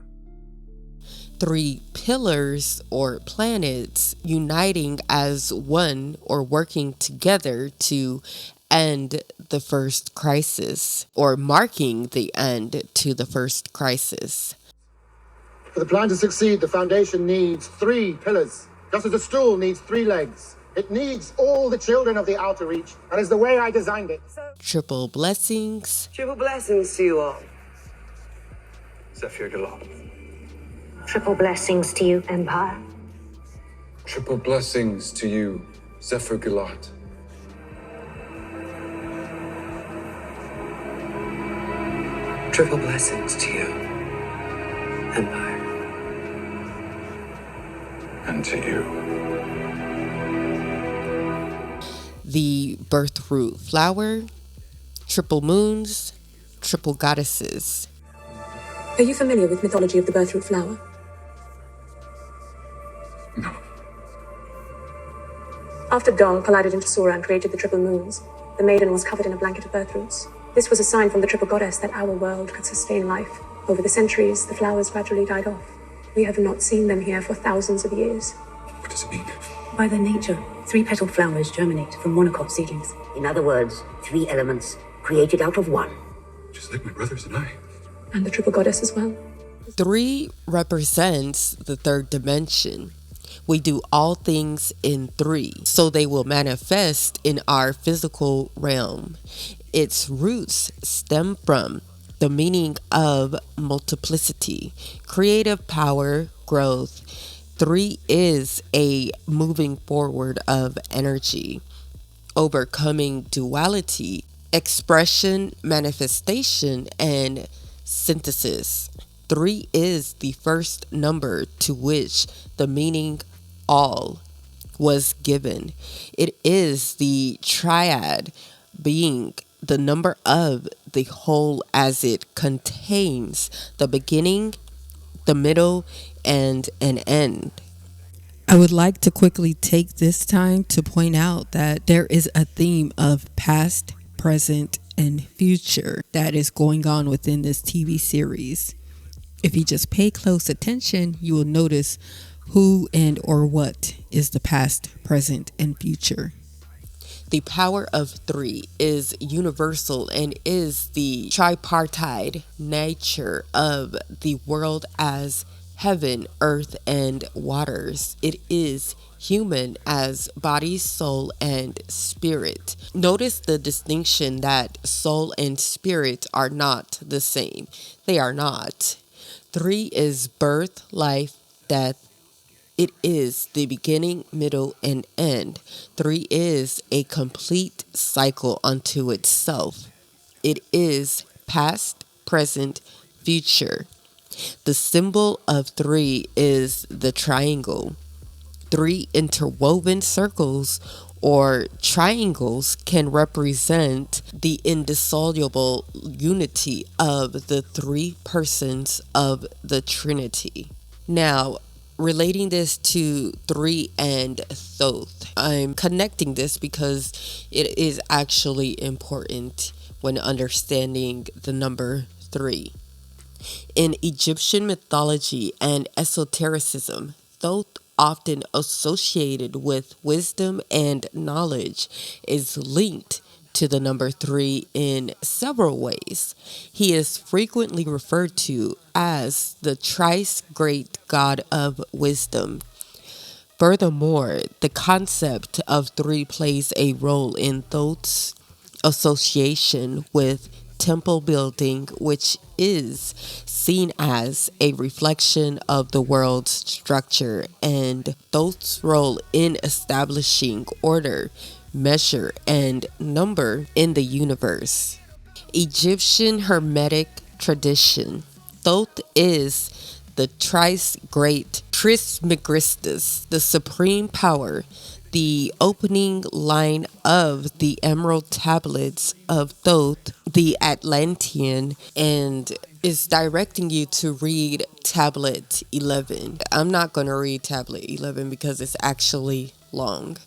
3 pillars or planets uniting as one or working together to end the first crisis, or marking the end to the first crisis. For the plan to succeed, the foundation needs 3 pillars, just as a stool needs 3 legs. It needs all the children of the outer reach. That is the way I designed it. Triple blessings. Triple blessings to you all. Zephyr Galat. Triple blessings to you, Empire. Triple blessings to you, Zephyr Galat. Triple blessings to you, Empire. And to you. The birthroot flower, triple moons, triple goddesses. Are you familiar with mythology of the birthroot flower? No. After Dal collided into Sora and created the triple moons, the maiden was covered in a blanket of birthroots. This was a sign from the triple goddess that our world could sustain life. Over the centuries, the flowers gradually died off. We have not seen them here for thousands of years. What does it mean? By their nature, 3-petaled flowers germinate from monocot seedlings. In other words, 3 elements created out of 1. Just like my brothers and I. And the triple goddess as well. 3 represents the third dimension. We do all things in three, so they will manifest in our physical realm. Its roots stem from the meaning of multiplicity, creative power, growth. Three is a moving forward of energy, overcoming duality, expression, manifestation, and synthesis. Three is the first number to which the meaning all was given. It is the triad, being the number of the whole as it contains the beginning, the middle, and an end. I would like to quickly take this time to point out that there is a theme of past, present, and future that is going on within this TV series. If you just pay close attention, you will notice who and or what is the past, present, and future. The power of three is universal and is the tripartite nature of the world as heaven, earth, and waters. It is human as body, soul, and spirit. Notice the distinction that soul and spirit are not the same. They are not. Three is birth, life, death. It is the beginning, middle, and end. Three is a complete cycle unto itself. It is past, present, future. The symbol of three is the triangle. Three interwoven circles or triangles can represent the indissoluble unity of the three persons of the Trinity. Now, relating this to three and Thoth, I'm connecting this because it is actually important when understanding the number three. In Egyptian mythology and esotericism, Thoth, often associated with wisdom and knowledge, is linked to the number three in several ways. He is frequently referred to as the thrice great god of wisdom. Furthermore, the concept of three plays a role in Thoth's association with temple building, which is seen as a reflection of the world's structure, and Thoth's role in establishing order, measure, and number in the universe. Egyptian Hermetic tradition. Thoth is the thrice great Trismegistus, the supreme power, the opening line of the Emerald Tablets of Thoth, the Atlantean, and is directing you to read Tablet 11. I'm not going to read Tablet 11 because it's actually long,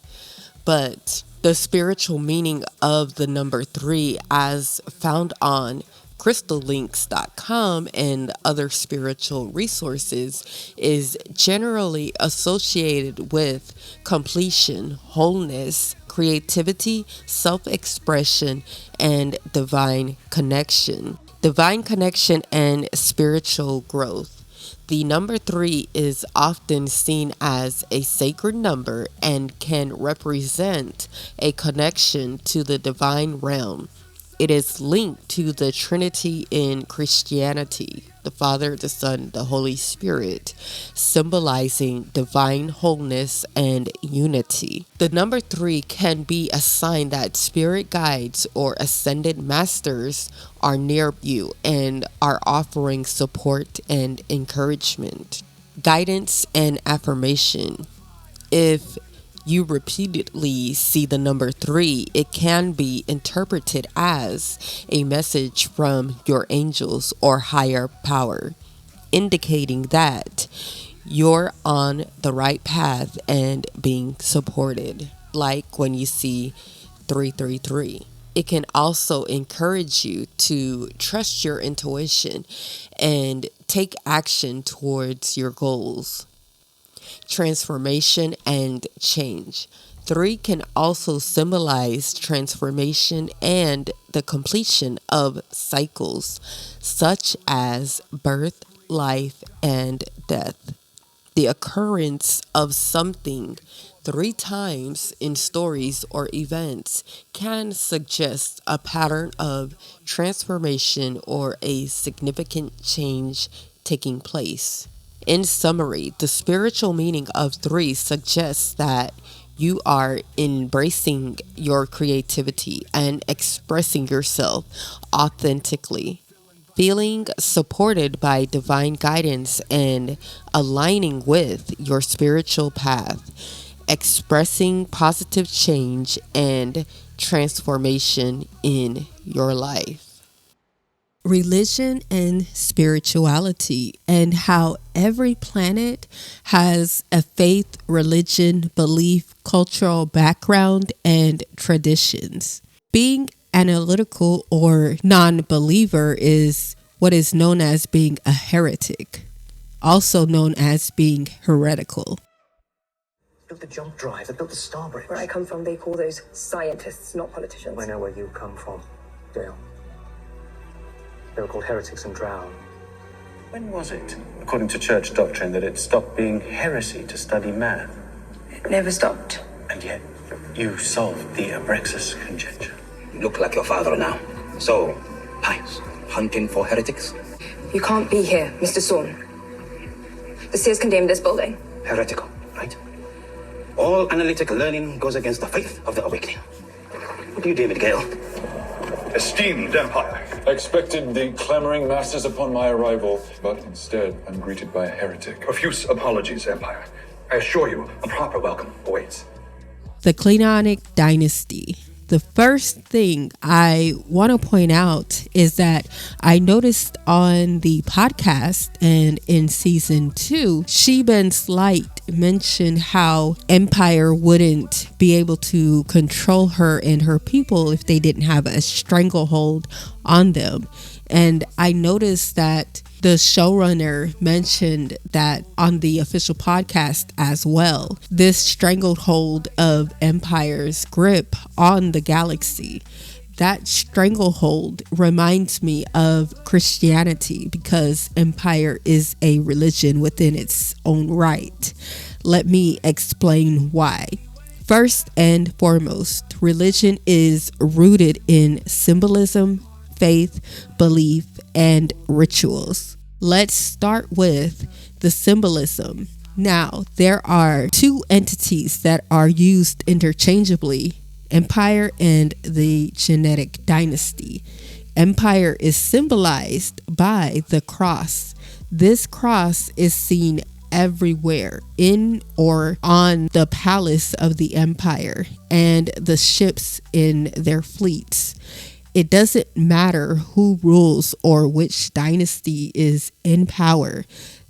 but the spiritual meaning of the number three, as found on crystallinks.com and other spiritual resources, is generally associated with completion, wholeness, creativity, self-expression, and divine connection. Divine connection and spiritual growth. The number three is often seen as a sacred number and can represent a connection to the divine realm. It is linked to the Trinity in Christianity, the Father, the Son, the Holy Spirit, symbolizing divine wholeness and unity. The number three can be a sign that spirit guides or ascended masters are near you and are offering support and encouragement. Guidance and affirmation. If you repeatedly see the number three, it can be interpreted as a message from your angels or higher power, indicating that you're on the right path and being supported. Like when you see 333. It can also encourage you to trust your intuition and take action towards your goals. Transformation and change. 3 can also symbolize transformation and the completion of cycles such as birth, life, and death. The occurrence of something 3 times in stories or events can suggest a pattern of transformation or a significant change taking place. In summary, the spiritual meaning of 3 suggests that you are embracing your creativity and expressing yourself authentically, feeling supported by divine guidance and aligning with your spiritual path, expressing positive change and transformation in your life. Religion and spirituality, and how every planet has a faith, religion, belief, cultural background, and traditions. Being analytical or non-believer is what is known as being a heretic, also known as being heretical. Built the jump drive, they built the Star Bridge. Where I come from, they call those scientists, not politicians. I know where you come from, Dale. They were called heretics and drowned. When was it, according to church doctrine, that it stopped being heresy to study math? It never stopped. And yet, you solved the Abrexas conjecture. You look like your father now. So, pious, hunting for heretics? You can't be here, Mr. Sorn. The seers condemned this building. Heretical, right? All analytic learning goes against the faith of the awakening. What do you, David Gale? Esteemed Empire. I expected the clamoring masses upon my arrival, but instead I'm greeted by a heretic. Profuse apologies, Empire. I assure you, a proper welcome awaits. The Cleonic Dynasty. The first thing I want to point out is that I noticed on the podcast and in season 2, Sheba Slight mentioned how Empire wouldn't be able to control her and her people if they didn't have a stranglehold on them. And I noticed that the showrunner mentioned that on the official podcast as well. This stranglehold of Empire's grip on the galaxy. That stranglehold reminds me of Christianity because Empire is a religion within its own right. Let me explain why. First and foremost, religion is rooted in symbolism, faith, belief, and rituals. Let's start with the symbolism. Now, there are 2 entities that are used interchangeably, Empire and the genetic dynasty. Empire is symbolized by the cross. This cross is seen everywhere in or on the palace of the Empire and the ships in their fleets. It doesn't matter who rules or which dynasty is in power.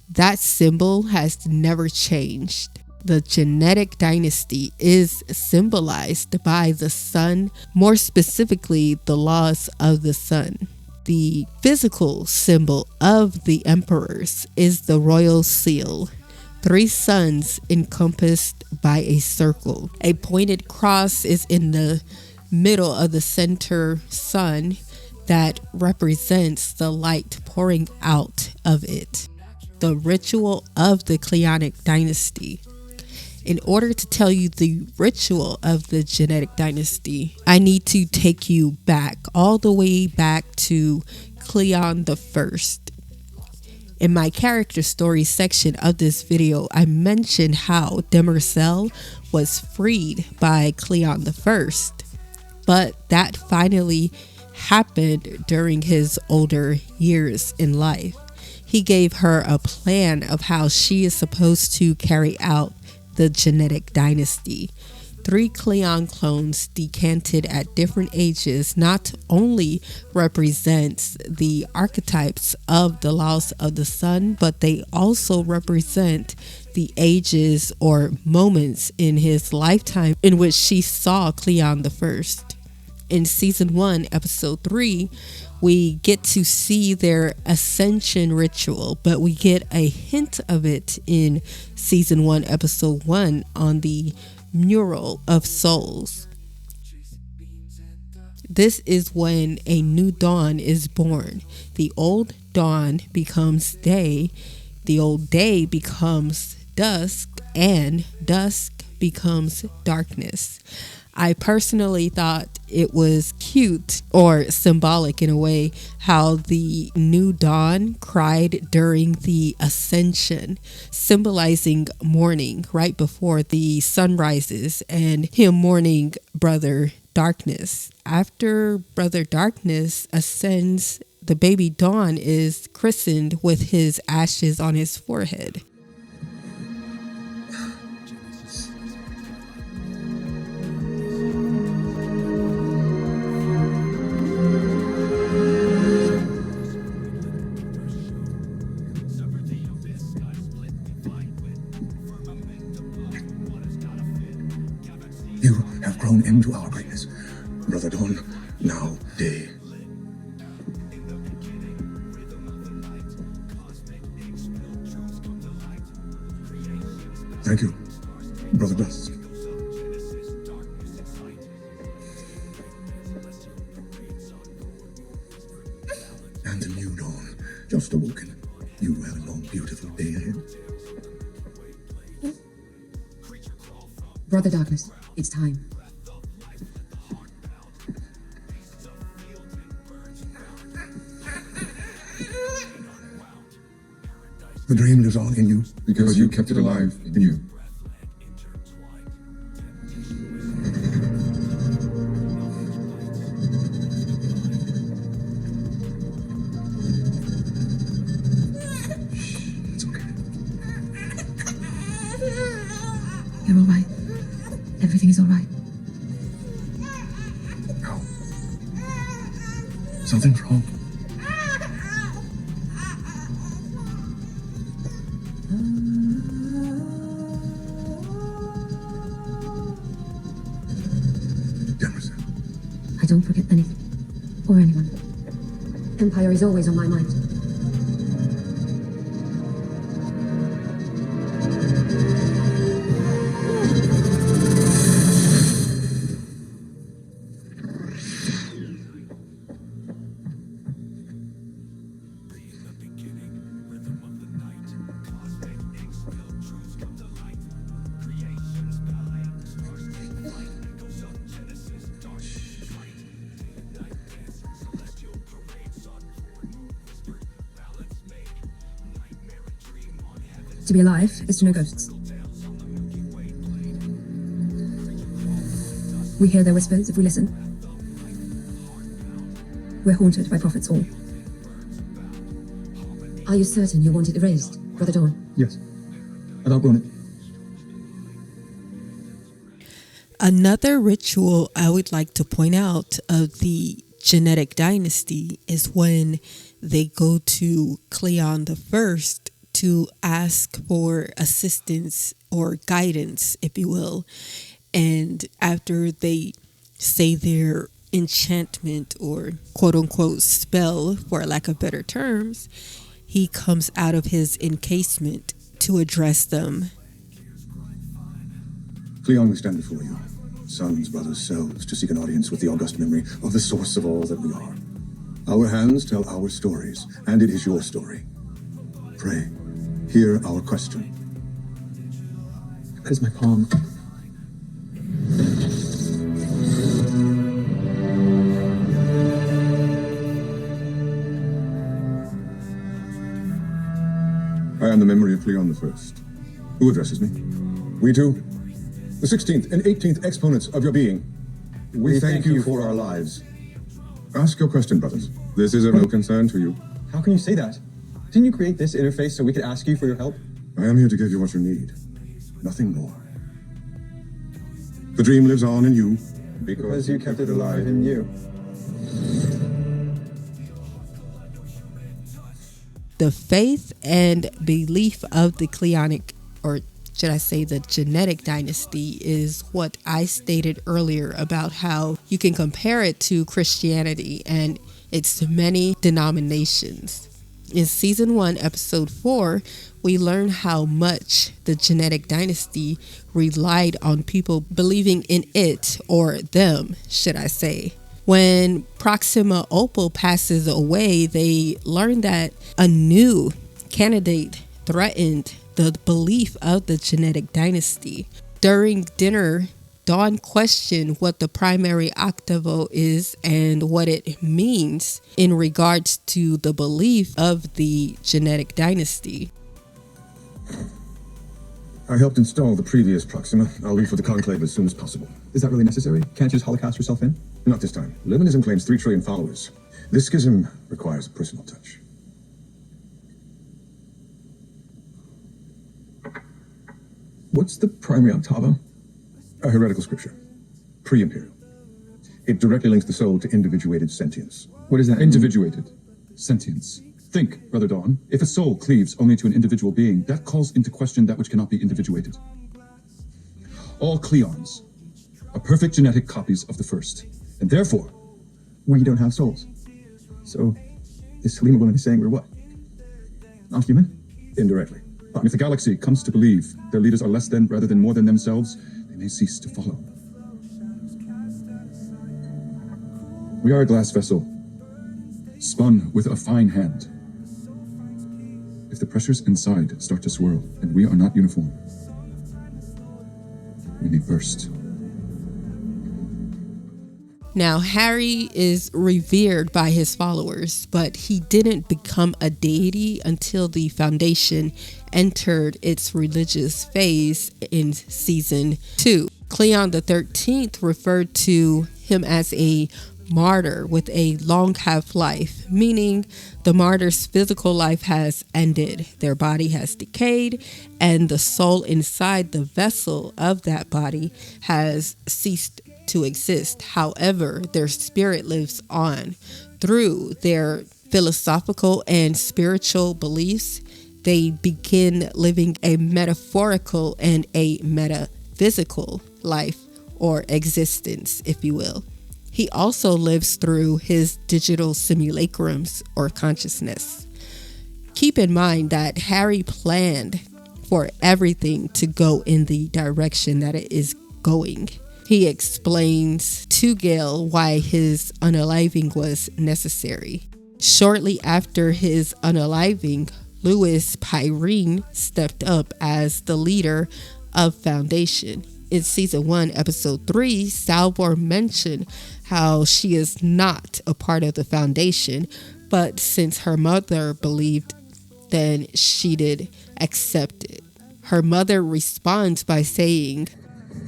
That symbol has never changed. The genetic dynasty is symbolized by the sun, more specifically the laws of the sun. The physical symbol of the emperors is the royal seal. 3 suns encompassed by a circle. A pointed cross is in the middle of the center sun that represents the light pouring out of it. The ritual of the Cleonic dynasty. In order to tell you the ritual of the genetic dynasty, I need to take you back, all the way back to Cleon the First. In my character story section of this video, I mentioned how Demerzel was freed by Cleon the First. But that finally happened during his older years in life. He gave her a plan of how she is supposed to carry out the genetic dynasty. 3 Cleon clones decanted at different ages not only represents the archetypes of the laws of the sun, but they also represent the ages or moments in his lifetime in which she saw Cleon the First. In season 1, episode 3, we get to see their ascension ritual, but we get a hint of it in season 1, episode 1 on the mural of souls. This is when a new dawn is born. The old dawn becomes day. The old day becomes dusk, and dusk becomes darkness. I personally thought it was cute or symbolic in a way how the new dawn cried during the ascension, symbolizing morning right before the sun rises, and him mourning Brother Darkness. After Brother Darkness ascends, the baby dawn is christened with his ashes on his forehead. You have grown into our greatness. Brother Dawn, now day. Thank you, Brother Dusk. And the new dawn, just awoken. You have a long, beautiful day ahead. Brother Darkness, it's time. The dream lives on in you because you kept it alive in you. It's okay. You're all right. Everything is all right. No. Something's wrong. I don't forget anything or anyone. Empire is always on my mind. To be alive is to know ghosts. We hear their whispers if we listen. We're haunted by Prophet's Hall. Are you certain you want it erased, Brother Dawn? Yes. I've outgrown it. Another ritual I would like to point out of the genetic dynasty is when they go to Cleon the First to ask for assistance or guidance, if you will. And after they say their enchantment or quote unquote spell, for lack of better terms, he comes out of his encasement to address them. Cleon, we stand before you, sons, brothers, selves, to seek an audience with the august memory of the source of all that we are. Our hands tell our stories, and it is your story. Pray, hear our question. That is my palm. I am the memory of Cleon the First. Who addresses me? We two, the 16th and 18th exponents of your being. We thank you for our lives. Ask your question, brothers. This is of no concern to you. How can you say that? Didn't you create this interface so we could ask you for your help? I am here to give you what you need. Nothing more. The dream lives on in you. Because you kept it alive in you. The faith and belief of the Cleonic, or should I say the genetic dynasty, is what I stated earlier about how you can compare it to Christianity and its many denominations. In season 1, episode 4, we learn how much the genetic dynasty relied on people believing in it, or them, should I say. When Proxima Opal passes away, they learn that a new candidate threatened the belief of the genetic dynasty. During dinner, Dawn questioned what the primary octavo is and what it means in regards to the belief of the genetic dynasty. I helped install the previous Proxima. I'll leave for the Conclave as soon as possible. Is that really necessary? Can't you just holocaust yourself in? Not this time. Luminism claims 3 trillion followers. This schism requires a personal touch. What's the primary octavo? A heretical scripture. Pre-imperial. It directly links the soul to individuated sentience. What is that? Individuated sentience. Think, Brother Dawn, if a soul cleaves only to an individual being, that calls into question that which cannot be individuated. All Cleons are perfect genetic copies of the first, and therefore, we don't have souls. So, this Halima woman is saying we're what? Not human? Indirectly. If the galaxy comes to believe their leaders are less than rather than more than themselves, they may cease to follow. We are a glass vessel, spun with a fine hand. If the pressures inside start to swirl and we are not uniform, we may burst. Now, Harry is revered by his followers, but he didn't become a deity until the Foundation entered its religious phase in season 2. Cleon the 13th referred to him as a martyr with a long half-life, meaning the martyr's physical life has ended, their body has decayed, and the soul inside the vessel of that body has ceased to exist. However, their spirit lives on. Through their philosophical and spiritual beliefs, they begin living a metaphorical and a metaphysical life or existence, if you will. He also lives through his digital simulacrums or consciousness. Keep in mind that Harry planned for everything to go in the direction that it is going. He explains to Gale why his unaliving was necessary. Shortly after his unaliving, Louis Pyrene stepped up as the leader of Foundation. In season 1, episode 3, Salvor mentioned how she is not a part of the Foundation, but since her mother believed, then she did accept it. Her mother responds by saying,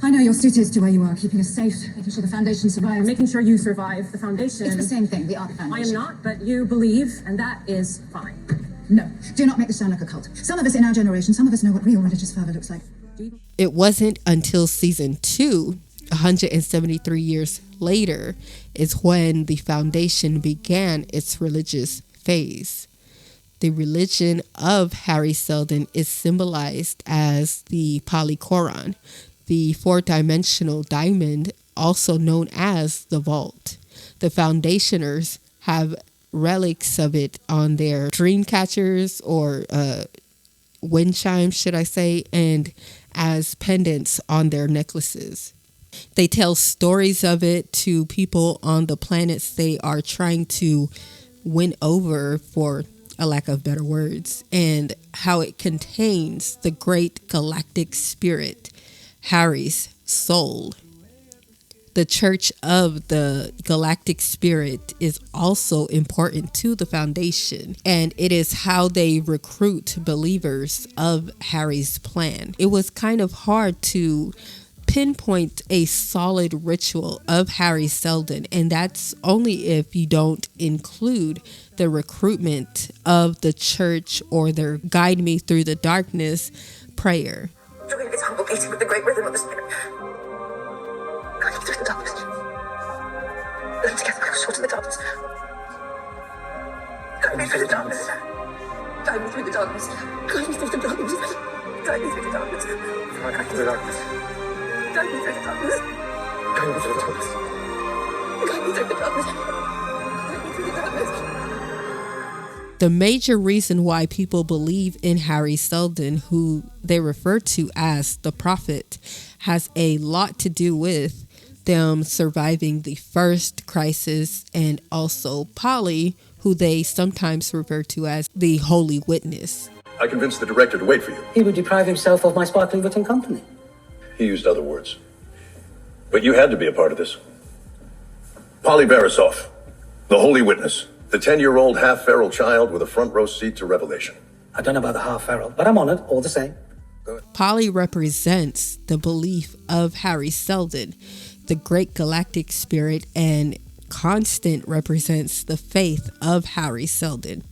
I know you're suited to where you are, keeping us safe, making sure the Foundation survives. Making sure you survive the Foundation. It's the same thing, we are the Foundation. I am not, but you believe, and that is fine. No, do not make this sound like a cult. Some of us in our generation, some of us know what real religious fervor looks like. It wasn't until season 2, 173 years later, is when the Foundation began its religious phase. The religion of Harry Seldon is symbolized as the Polychoron, the 4-dimensional diamond, also known as the Vault. The Foundationers have relics of it on their dream catchers or wind chimes, should I say, and as pendants on their necklaces. They tell stories of it to people on the planets they are trying to win over, for a lack of better words, and how it contains the great galactic spirit, Harry's soul. The Church of the Galactic Spirit is also important to the Foundation, and it is how they recruit believers of Harry's plan. It was kind of hard to pinpoint a solid ritual of Harry Seldon, and that's only if you don't include the recruitment of the church or their guide me through the darkness prayer. Join this humble beating with the great rhythm of the spirit. Guide me through the darkness. Lean together, close short in the darkness. Guide me through the darkness. Guide me through the darkness. Guide me through the darkness. Guide me through the darkness. Guide me through the darkness. Guide me through the darkness. Guide me through the darkness. Guide me through the darkness. Guide me through the darkness. The major reason why people believe in Harry Seldon, who they refer to as the Prophet, has a lot to do with them surviving the first crisis, and also Polly, who they sometimes refer to as the Holy Witness. I convinced the director to wait for you. He would deprive himself of my sparkling wit and company. He used other words. But you had to be a part of this. Polly Verisov, the holy witness, the 10-year-old half-feral child with a front row seat to revelation. I don't know about the half-feral, but I'm honored all the same. Polly represents the belief of Harry Seldon, the great galactic spirit, and Constant represents the faith of Harry Seldon.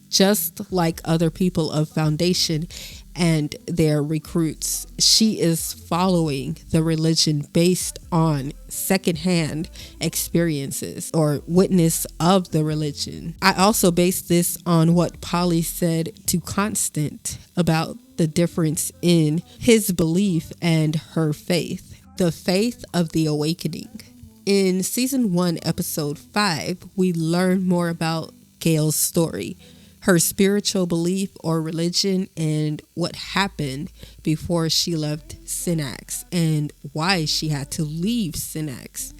Just like other people of Foundation and their recruits, she is following the religion based on secondhand experiences or witness of the religion. I also based this on what Polly said to Constant about the difference in his belief and her faith. The faith of the awakening. In season 1, episode 5, we learn more about Gail's story, her spiritual belief or religion, and what happened before she left Synax and why she had to leave Synax.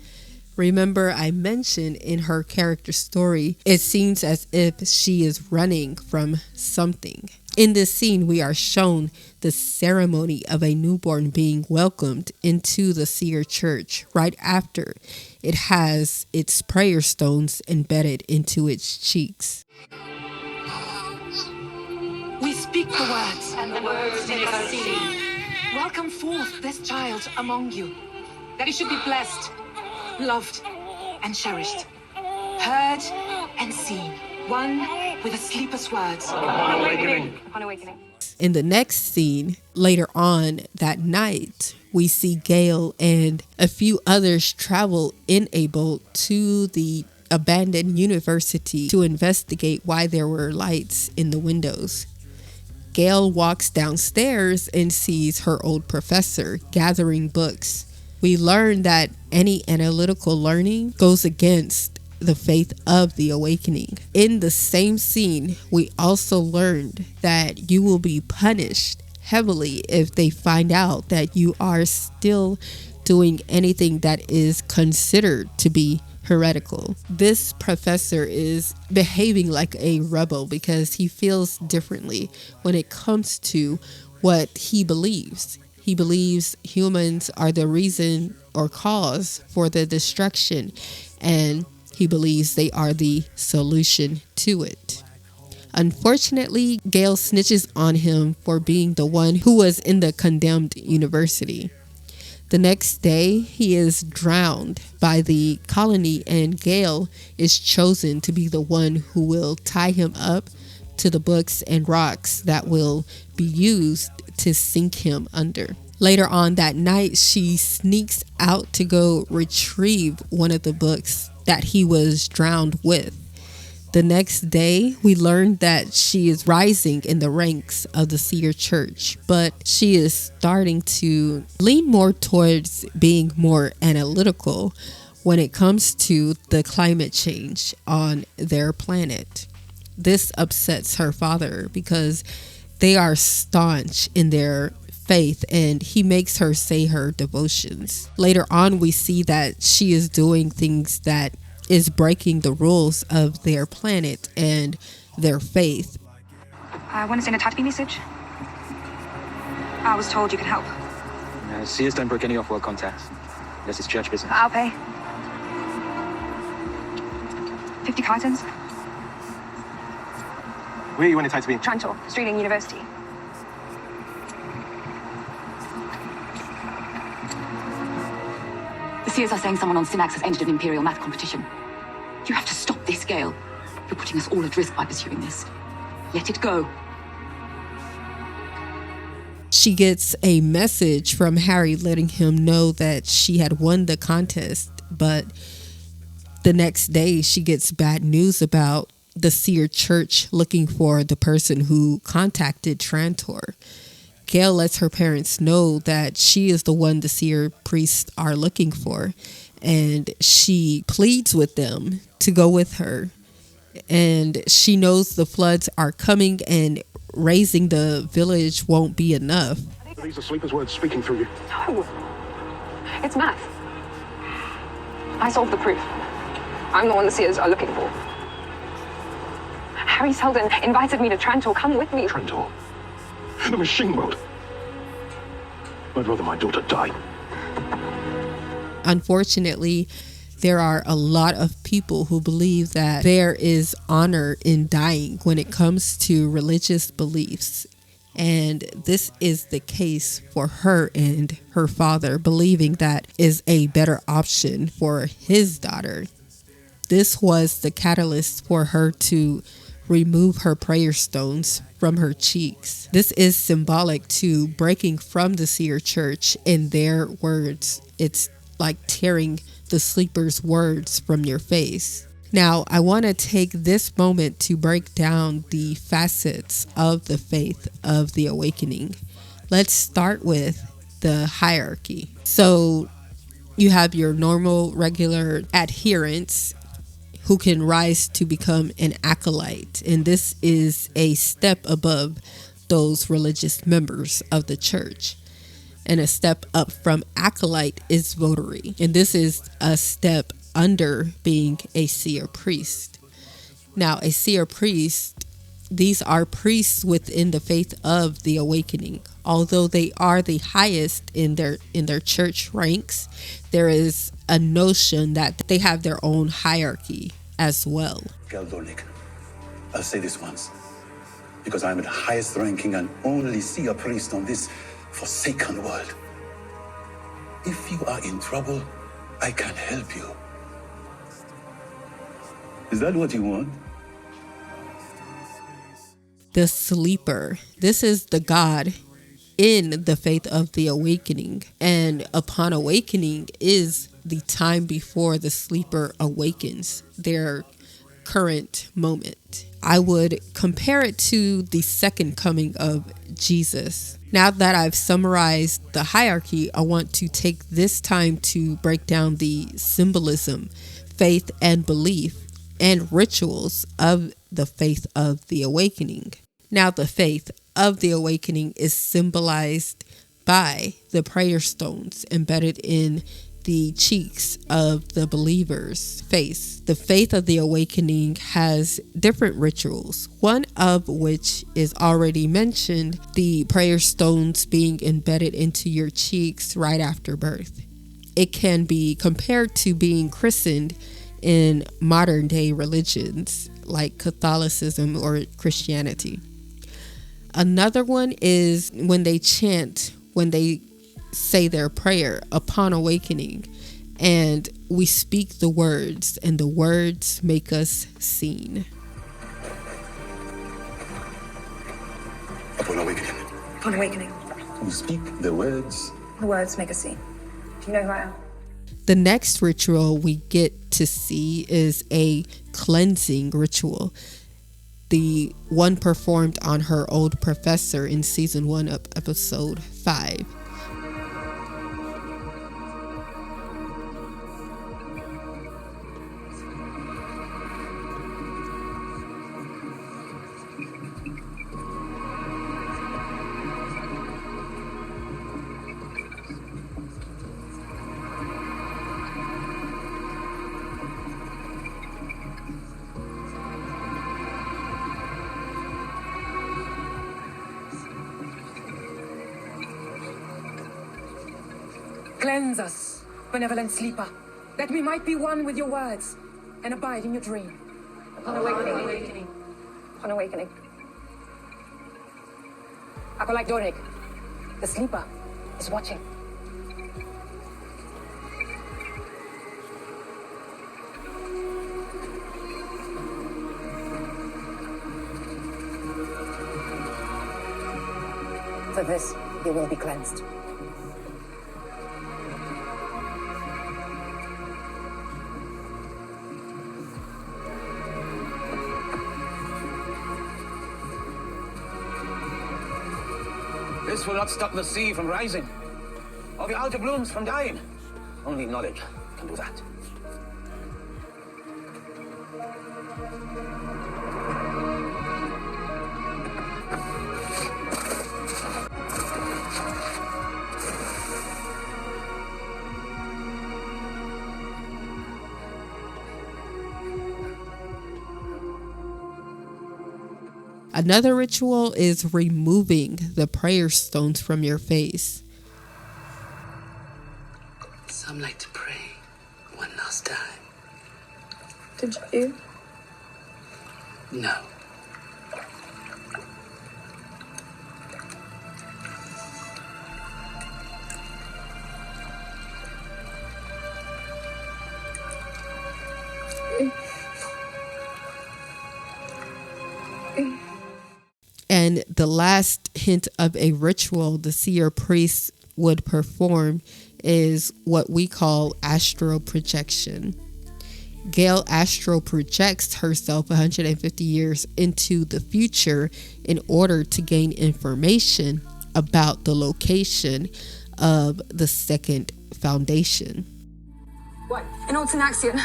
Remember, I mentioned in her character story, it seems as if she is running from something. In this scene, we are shown the ceremony of a newborn being welcomed into the Seer Church right after it has its prayer stones embedded into its cheeks. We speak the words, and the words never cease. Welcome forth this child among you, that he should be blessed, loved, and cherished, heard and seen, one with a sleepless words. Upon awakening. Upon awakening. In the next scene, later on that night, we see Gail and a few others travel in a boat to the abandoned university to investigate why there were lights in the windows. Gail walks downstairs and sees her old professor gathering books. We learn that any analytical learning goes against the faith of the awakening. In the same scene, we also learned that you will be punished heavily if they find out that you are still doing anything that is considered to be heretical. This professor is behaving like a rebel because he feels differently when it comes to what he believes. He believes humans are the reason or cause for the destruction, and he believes they are the solution to it. Unfortunately, Gail snitches on him for being the one who was in the condemned university. The next day, he is drowned by the colony, and Gail is chosen to be the one who will tie him up to the books and rocks that will be used to sink him under. Later on that night, she sneaks out to go retrieve one of the books that he was drowned with. The next day, we learn that she is rising in the ranks of the Seer Church, but she is starting to lean more towards being more analytical when it comes to the climate change on their planet. This upsets her father because they are staunch in their faith, and he makes her say her devotions. Later on, we see that she is doing things that is breaking the rules of their planet and their faith. I want to send a touch message. I was told you could help. Seers don't break any off-world contacts, unless it's church business. I'll pay. 50 cartons. Where are you when it's time to be? Trantor, Streeling University. The Seers are saying someone on Synax has entered an Imperial math competition. You have to stop this, Gale. You're putting us all at risk by pursuing this. Let it go. She gets a message from Harry letting him know that she had won the contest, but the next day she gets bad news about the Seer Church looking for the person who contacted Trantor. Gail lets her parents know that she is the one the Seer priests are looking for, and she pleads with them to go with her. And she knows the floods are coming and raising the village won't be enough. These are sleepers' words speaking through you. No. It's math. I solved the proof. I'm the one the Seers are looking for. Harry Seldon invited me to Trantor. Come with me. Trantor? The machine world? I'd rather my daughter die. Unfortunately, there are a lot of people who believe that there is honor in dying when it comes to religious beliefs. And this is the case for her and her father, believing that is a better option for his daughter. This was the catalyst for her to remove her prayer stones from her cheeks. This is symbolic to breaking from the seer church. In their words, it's like tearing the sleeper's words from your face. Now, I want to take this moment to break down the facets of the faith of the awakening. Let's start with the hierarchy. So you have your normal, regular adherents who can rise to become an acolyte. And this is a step above those religious members of the church. And a step up from acolyte is votary. And this is a step under being a seer priest. Now, a seer priest, these are priests within the faith of the awakening. Although they are the highest in their church ranks, there is a notion that they have their own hierarchy as well. Geldornik, I'll say this once, because I'm the highest ranking and only seer priest on this forsaken world. If you are in trouble, I can help you. Is that what you want? The sleeper. This is the God in the faith of the awakening. And upon awakening is the time before the sleeper awakens, their current moment. I would compare it to the second coming of Jesus. Now that I've summarized the hierarchy, I want to take this time to break down the symbolism, faith and belief, and rituals of the faith of the awakening. Now, the faith of the awakening is symbolized by the prayer stones embedded in the cheeks of the believer's face. The faith of the awakening has different rituals, one of which is already mentioned, the prayer stones being embedded into your cheeks right after birth. It can be compared to being christened in modern day religions like Catholicism or Christianity. Another one is when they chant, when they say their prayer upon awakening, and we speak the words, and the words make us seen. Upon awakening, Upon awakening, we speak the words. the words make us see. Do you know who I am? The next ritual we get to see is a cleansing ritual. The one performed on her old professor in season 1 of episode 5. Cleanse us, benevolent sleeper, that we might be one with your words and abide in your dream. Upon awakening. Upon awakening. Acolyte Dornick, the sleeper, is watching. For this, you will be cleansed. This will not stop the sea from rising, or the outer blooms from dying. Only knowledge can do that. Another ritual is removing the prayer stones from your face. Some like to pray one last time. Did you? No. And the last hint of a ritual the seer priest would perform is what we call astral projection. Gail astral projects herself 150 years into the future in order to gain information about the location of the second foundation. In Old Synaxian,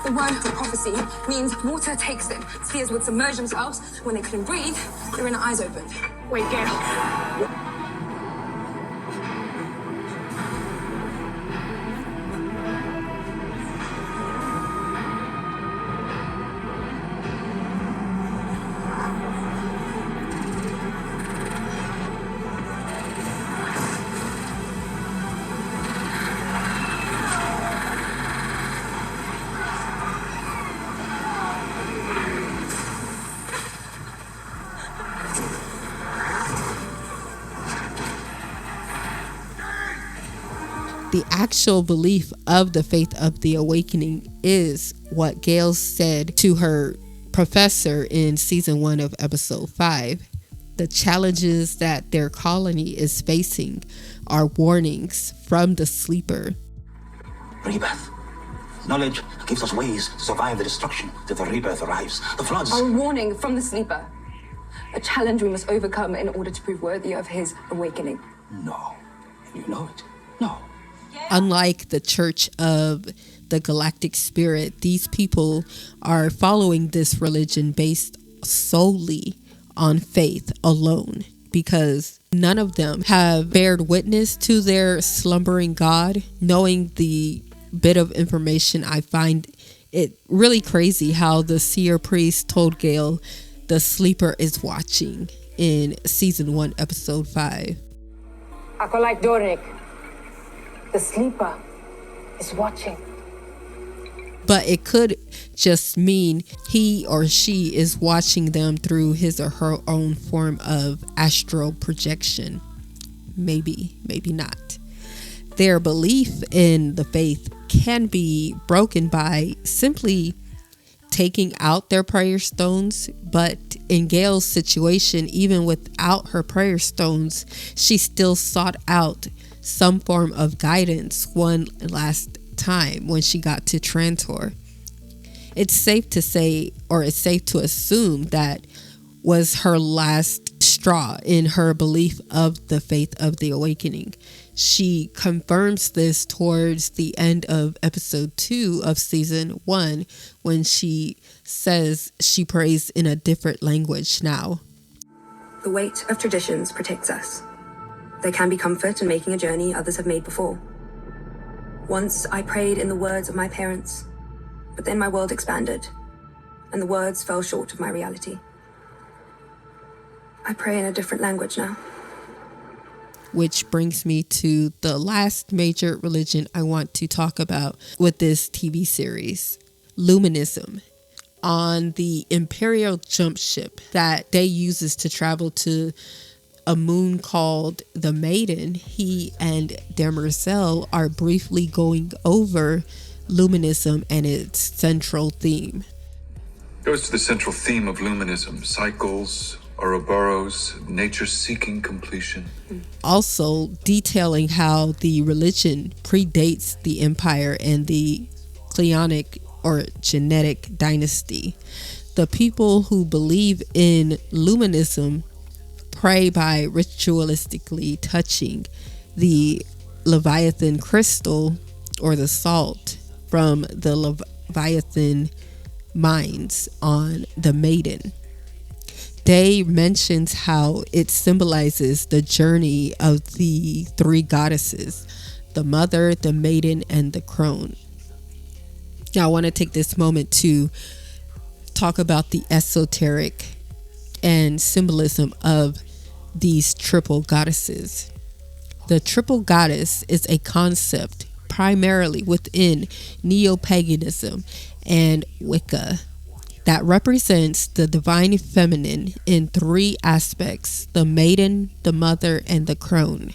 the word for prophecy means water takes them. Spheres would submerge themselves. When they couldn't breathe, their inner eyes opened. Wait, Gail. The actual belief of the faith of the awakening is what Gail said to her professor in season 1 of episode 5. The challenges that their colony is facing are warnings from the sleeper. Rebirth. Knowledge gives us ways to survive the destruction till the rebirth arrives. The floods. A warning from the sleeper. A challenge we must overcome in order to prove worthy of his awakening. No. You know it. No. Unlike the Church of the Galactic Spirit, these people are following this religion based solely on faith alone, because none of them have bared witness to their slumbering God. Knowing the bit of information, I find it really crazy how the seer priest told Gail the sleeper is watching in season 1, episode 5. Acolyte Dornick, the sleeper is watching. But it could just mean he or she is watching them through his or her own form of astral projection. Maybe, maybe not. Their belief in the faith can be broken by simply taking out their prayer stones. But in Gail's situation, even without her prayer stones, she still sought out some form of guidance one last time when she got to Trantor. It's safe to say, or it's safe to assume, that was her last straw in her belief of the faith of the awakening. She confirms this towards the end of episode 2 of season 1 when she says she prays in a different language now. The weight of traditions protects us. There can be comfort in making a journey others have made before. Once I prayed in the words of my parents, but then my world expanded, and the words fell short of my reality. I pray in a different language now. Which brings me to the last major religion I want to talk about with this TV series, Luminism. On the Imperial jump ship that Day uses to travel to a moon called the Maiden, he and Demerzel are briefly going over Luminism and its central theme. Goes to the central theme of Luminism: cycles, Ouroboros, nature seeking completion. Also detailing how the religion predates the Empire and the Cleonic or genetic dynasty. The people who believe in Luminism pray by ritualistically touching the Leviathan crystal or the salt from the Leviathan mines on the Maiden. Day mentions how it symbolizes the journey of the three goddesses, the Mother, the Maiden, and the Crone. Now I want to take this moment to talk about the esoteric and symbolism of these triple goddesses. The triple goddess is a concept primarily within neo-paganism and Wicca that represents the divine feminine in three aspects: the maiden, the mother, and the crone.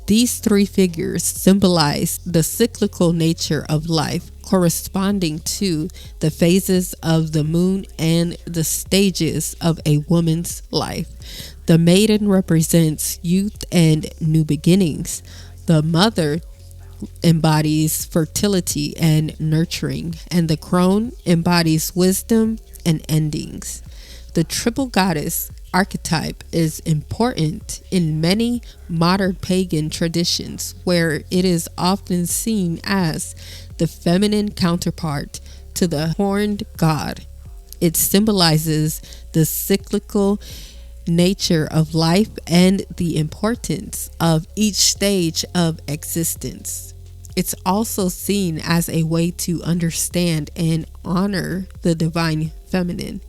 These three figures symbolize the cyclical nature of life, corresponding to the phases of the moon and the stages of a woman's life. The maiden represents youth and new beginnings. The mother embodies fertility and nurturing, and the crone embodies wisdom and endings. The triple goddess archetype is important in many modern pagan traditions, where it is often seen as the feminine counterpart to the horned god. It symbolizes the cyclical nature of life and the importance of each stage of existence. It's also seen as a way to understand and honor the divine feminine,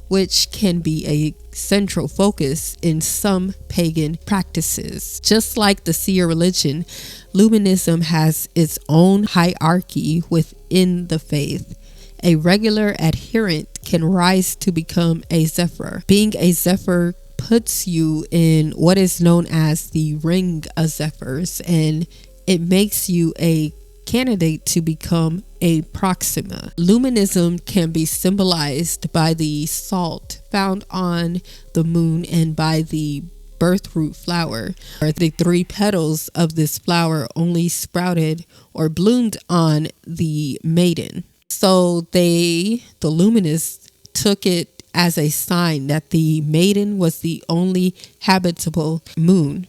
which can be a central focus in some pagan practices. Just like the seer religion, Luminism has its own hierarchy within the faith. A regular adherent can rise to become a Zephyr. Being a Zephyr puts you in what is known as the ring of Zephyrs, and it makes you a candidate to become a Proxima. Luminism can be symbolized by the salt found on the moon and by the birthroot flower. The three petals of this flower only sprouted or bloomed on the maiden. So the Luminists took it as a sign that the maiden was the only habitable moon.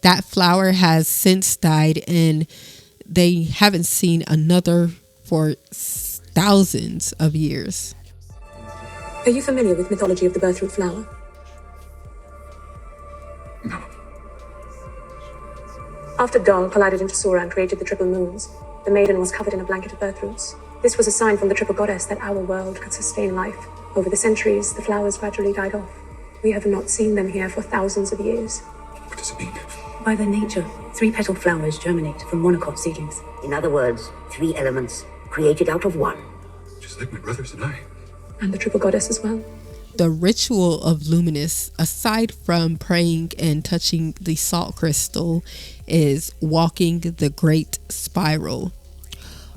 That flower has since died, and they haven't seen another for thousands of years. Are you familiar with mythology of the birthroot flower? No. After Dol collided into Sora and created the triple moons, the maiden was covered in a blanket of birthroots. This was a sign from the triple goddess that our world could sustain life. Over the centuries, the flowers gradually died off. We have not seen them here for thousands of years. What does it mean? By their nature, three-petaled flowers germinate from monocot seedlings. In other words, three elements created out of one. Just like my brothers and I. And the triple goddess as well. The ritual of Luminous, aside from praying and touching the salt crystal, is walking the Great Spiral.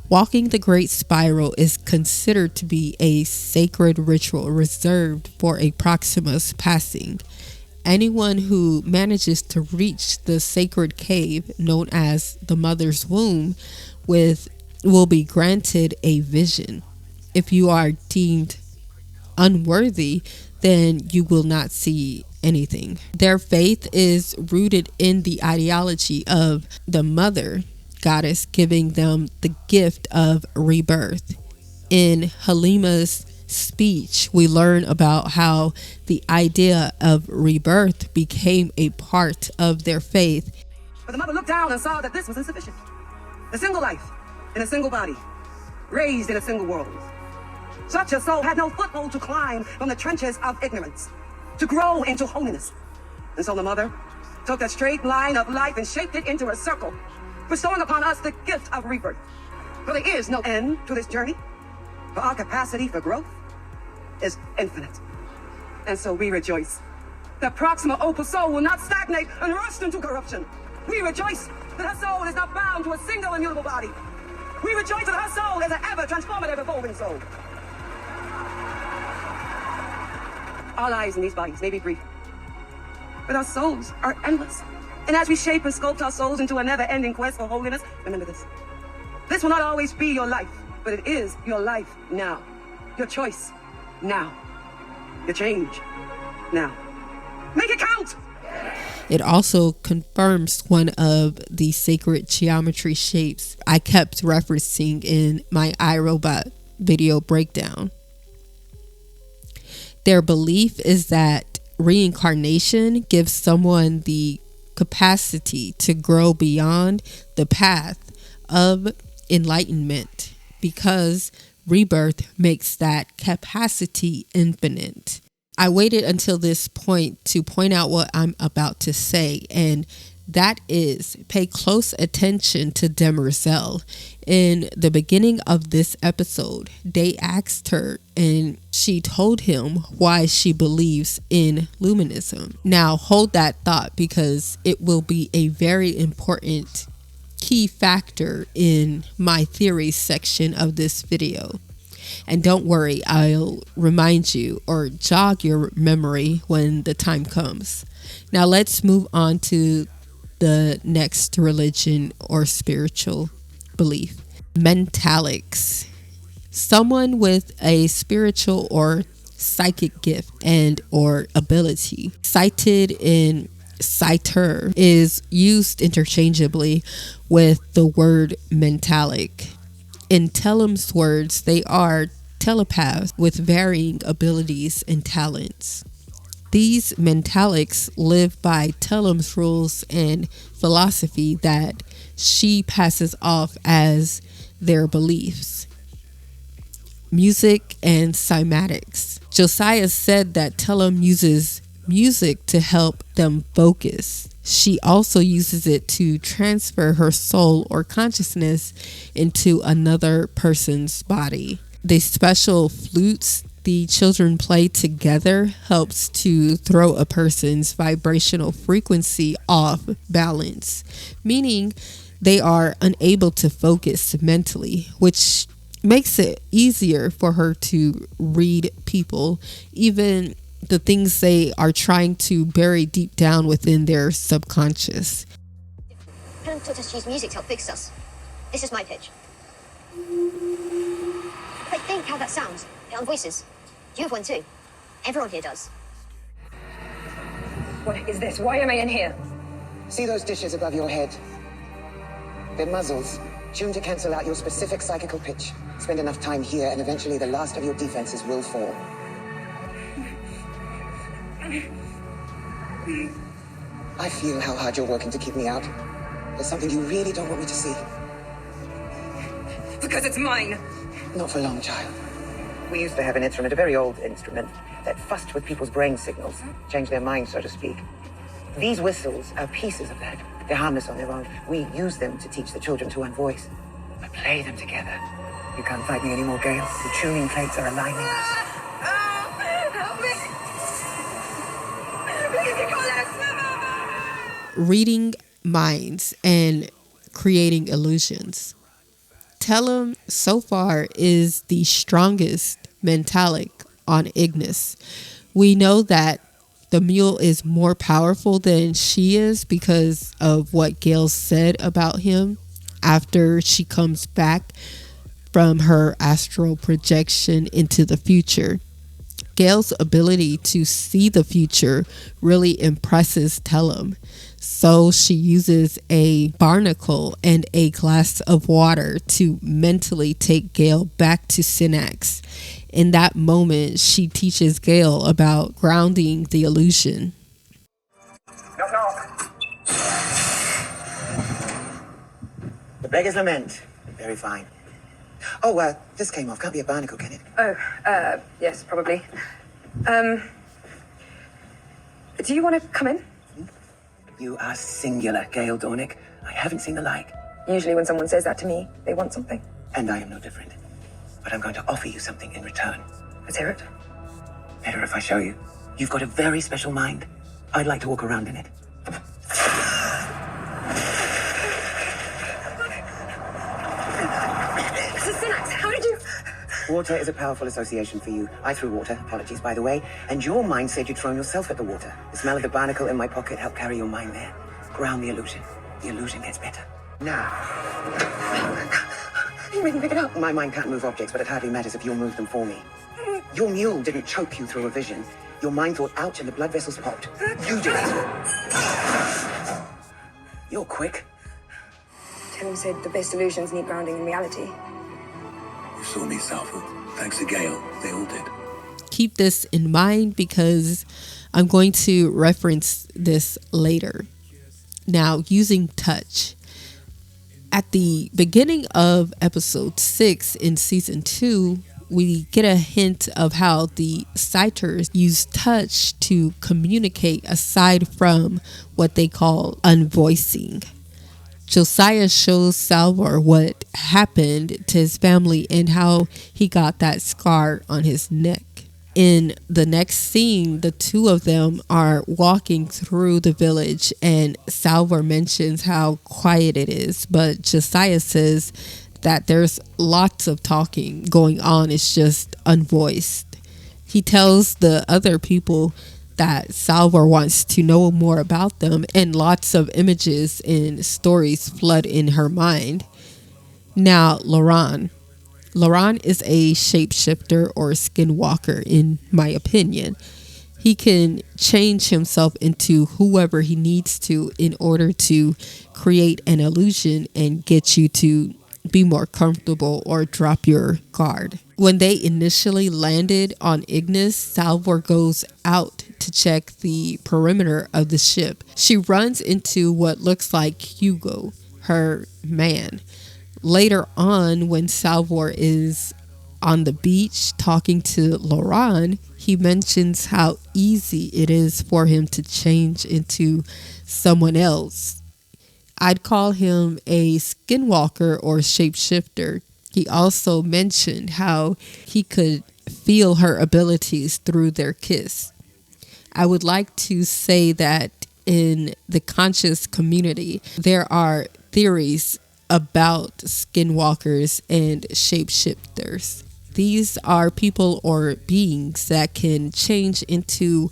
Walking the Great Spiral is considered to be a sacred ritual reserved for a Proxima's passing. Anyone who manages to reach the sacred cave known as the Mother's Womb will be granted a vision. If you are deemed unworthy, then you will not see anything. Their faith is rooted in the ideology of the mother goddess giving them the gift of rebirth. In Halima's speech, we learn about how the idea of rebirth became a part of their faith. But the mother looked down and saw that this was insufficient. A single life in a single body, raised in a single world. Such a soul had no foothold to climb from the trenches of ignorance, to grow into holiness. And so the mother took a straight line of life and shaped it into a circle, bestowing upon us the gift of rebirth. For there is no end to this journey, for our capacity for growth is infinite. And so we rejoice that Proxima Opal soul will not stagnate and rust into corruption. We rejoice that her soul is not bound to a single immutable body. We rejoice that her soul is an ever transformative, evolving soul. Our lives in these bodies may be brief, but our souls are endless. And as we shape and sculpt our souls into a never-ending quest for holiness, remember this. This will not always be your life, but it is your life now. Your choice now. Your change now. Make it count! It also confirms one of the sacred geometry shapes I kept referencing in my iRobot video breakdown. Their belief is that reincarnation gives someone the capacity to grow beyond the path of enlightenment, because rebirth makes that capacity infinite. I waited until this point to point out what I'm about to say, and that is, pay close attention to Demerzel. In the beginning of this episode, they asked her and she told him why she believes in luminism. Now hold that thought, because it will be a very important key factor in my theories section of this video. And don't worry, I'll remind you or jog your memory when the time comes. Now let's move on to the next religion or spiritual belief. Mentalics. Someone with a spiritual or psychic gift and or ability. Cited in citer is used interchangeably with the word mentalic. In Telem's words, they are telepaths with varying abilities and talents. These mentalics live by Telem's rules and philosophy that she passes off as their beliefs. Music and cymatics. Josiah said that Telem uses music to help them focus. She also uses it to transfer her soul or consciousness into another person's body. The special flutes the children play together helps to throw a person's vibrational frequency off balance, meaning they are unable to focus mentally, which makes it easier for her to read people, even the things they are trying to bury deep down within their subconscious. Helen taught us to use music to help fix us. This is my pitch. But think how that sounds on voices. You have one too. Everyone here does. What is this? Why am I in here? See those dishes above your head? They're muzzles, tuned to cancel out your specific psychical pitch. Spend enough time here, and eventually the last of your defenses will fall. I feel how hard you're working to keep me out. There's something you really don't want me to see. Because it's mine. Not for long, child. We used to have an instrument, a very old instrument, that fussed with people's brain signals, changed their minds, so to speak. These whistles are pieces of that. They're harmless on their own. We use them to teach the children to unvoice. But play them together. You can't fight me anymore, Gale. The tuning plates are aligning us. Help me! Please, Nicholas! Reading minds and creating illusions. Telem so far is the strongest mentalic on Ignis. We know that the mule is more powerful than she is because of what Gale said about him after she comes back from her astral projection into the future. Gale's ability to see the future really impresses Telem. So she uses a barnacle and a glass of water to mentally take Gale back to Synax. In that moment, she teaches Gale about grounding the illusion. Knock, knock. The Beggar's Lament. Very fine. Oh, this came off. Can't be a barnacle, can it? Oh, yes, probably. Do you want to come in? You are singular, Gale Dornick. I haven't seen the like. Usually when someone says that to me, they want something. And I am no different. But I'm going to offer you something in return. Let's hear it. Better if I show you. You've got a very special mind. I'd like to walk around in it. This is Synax. How did you... Water is a powerful association for you. I threw water, apologies by the way, and your mind said you'd thrown yourself at the water. The smell of the barnacle in my pocket helped carry your mind there. Ground the illusion. The illusion gets better. Now. You made me pick it up. My mind can't move objects, but it hardly matters if you'll move them for me. Your mule didn't choke you through a vision. Your mind thought, ouch, and the blood vessels popped. You did it. You're quick. Telem said the best illusions need grounding in reality. You saw me suffer. Thanks to Gale, they all did. Keep this in mind because I'm going to reference this later. Now, using touch. At the beginning of episode 6 in season 2, we get a hint of how the citers use touch to communicate aside from what they call unvoicing. Josiah shows Salvor what happened to his family and how he got that scar on his neck. In the next scene, the two of them are walking through the village, and Salvor mentions how quiet it is, but Josiah says that there's lots of talking going on, it's just unvoiced. He tells the other people that Salvor wants to know more about them, and lots of images and stories flood in her mind. Now, Laurent is a shapeshifter or skinwalker, in my opinion. He can change himself into whoever he needs to in order to create an illusion and get you to be more comfortable or drop your guard. When they initially landed on Ignis, Salvor goes out to check the perimeter of the ship. She runs into what looks like Hugo, her man. Later on, when Salvor is on the beach talking to Laurent, he mentions how easy it is for him to change into someone else. I'd call him a skinwalker or shapeshifter. He also mentioned how he could feel her abilities through their kiss. I would like to say that in the conscious community, there are theories about skinwalkers and shapeshifters. These are people or beings that can change into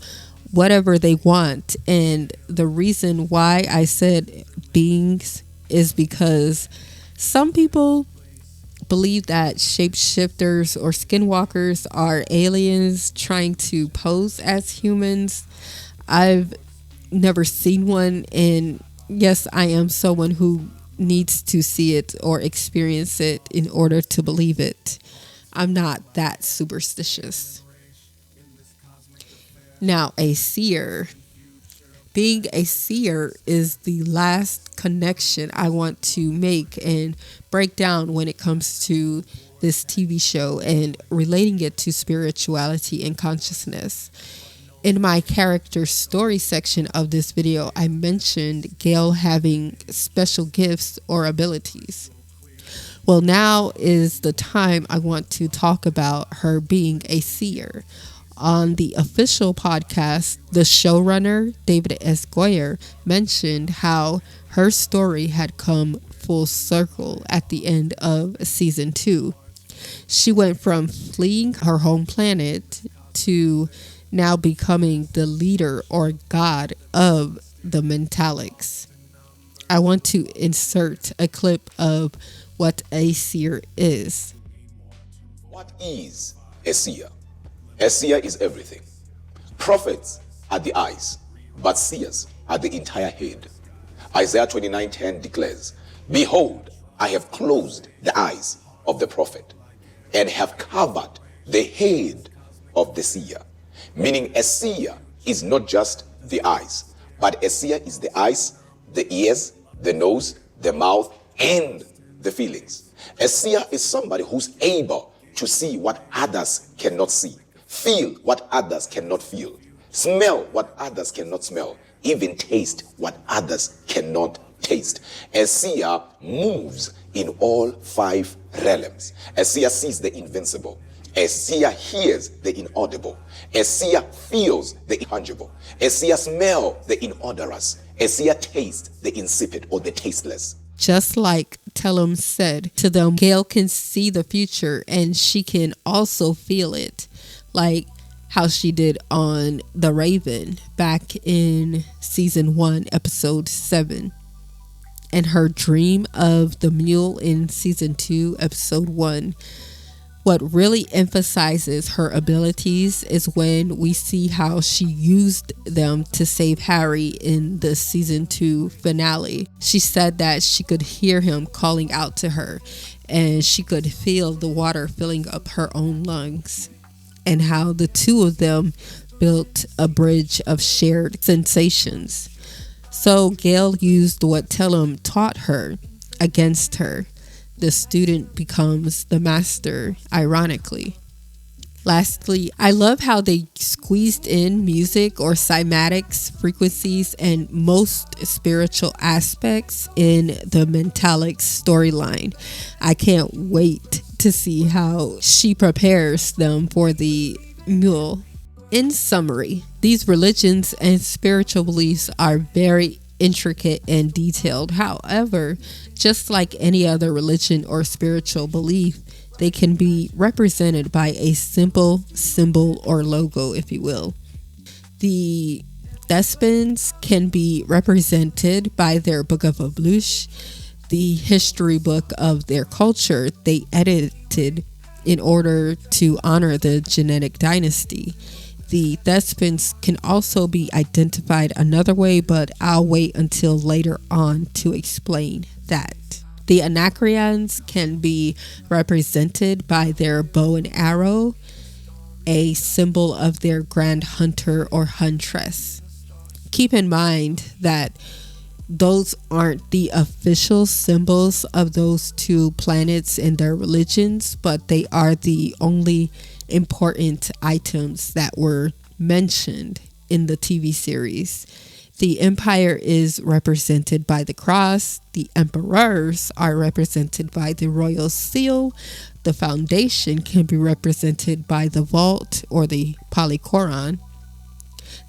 whatever they want. And the reason why I said beings is because some people believe that shapeshifters or skinwalkers are aliens trying to pose as humans. I've never seen one, and yes, I am someone who needs to see it or experience it in order to believe it. I'm not that superstitious. Now, a seer. Being a seer is the last connection I want to make and break down when it comes to this TV show and relating it to spirituality and consciousness. In my character story section of this video, I mentioned Gail having special gifts or abilities. Well, now is the time I want to talk about her being a seer. On the official podcast, the showrunner, David S. Goyer, mentioned how her story had come full circle at the end of season 2. She went from fleeing her home planet to now becoming the leader or god of the Mentalics. I want to insert a clip of what a seer is. What is a seer? A seer is everything. Prophets are the eyes, but seers are the entire head. Isaiah 29:10 declares, "Behold, I have closed the eyes of the prophet and have covered the head of the seer." Meaning a seer is not just the eyes, but a seer is the eyes, the ears, the nose, the mouth, and the feelings. A seer is somebody who's able to see what others cannot see, feel what others cannot feel, smell what others cannot smell, even taste what others cannot taste. A seer moves in all 5 realms. A seer sees the invincible. A seer hears the inaudible. A seer feels the intangible. A seer smells the inodorous. A seer tastes the insipid or the tasteless. Just like Tellum said to them, Gail can see the future and she can also feel it, like how she did on The Raven back in season 1, episode 7. And her dream of the mule in season 2, episode 1. What really emphasizes her abilities is when we see how she used them to save Harry in the season 2 finale. She said that she could hear him calling out to her and she could feel the water filling up her own lungs, and how the two of them built a bridge of shared sensations. So Gail used what Tellum taught her against her. The student becomes the master, ironically. Lastly, I love how they squeezed in music or cymatics, frequencies, and most spiritual aspects in the Mentalic storyline. I can't wait to see how she prepares them for the mule. In summary, these religions and spiritual beliefs are very intricate and detailed. However, just like any other religion or spiritual belief, they can be represented by a simple symbol or logo, if you will. The Thespins can be represented by their Book of Ablush, the history book of their culture they edited in order to honor the genetic dynasty. The Thespins can also be identified another way, but I'll wait until later on to explain that. The Anacreons can be represented by their bow and arrow, a symbol of their grand hunter or huntress. Keep in mind that those aren't the official symbols of those two planets in their religions, but they are the only important items that were mentioned in the TV series. The Empire is represented by the cross. The Emperors are represented by the royal seal. The Foundation can be represented by the vault or the polychoron.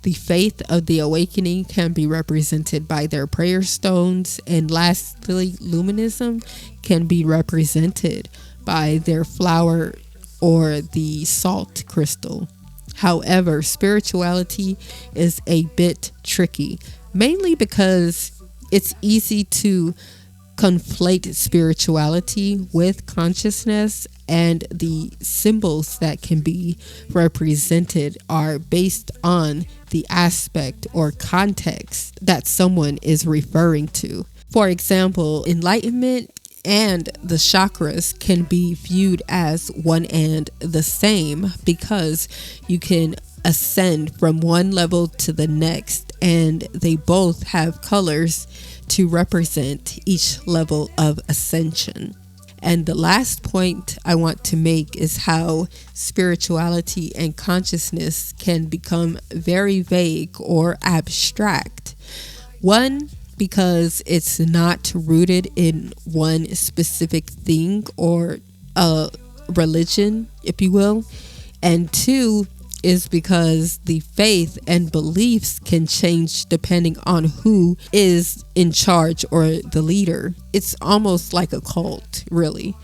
The Faith of the Awakening can be represented by their prayer stones. And lastly, Luminism can be represented by their flower or the salt crystal. However, spirituality is a bit tricky, mainly because it's easy to conflate spirituality with consciousness, and the symbols that can be represented are based on the aspect or context that someone is referring to. For example, enlightenment and the chakras can be viewed as one and the same because you can ascend from one level to the next, and they both have colors to represent each level of ascension. And the last point I want to make is how spirituality and consciousness can become very vague or abstract. One, because it's not rooted in one specific thing or a religion, if you will. And two is because the faith and beliefs can change depending on who is in charge or the leader. It's almost like a cult, really.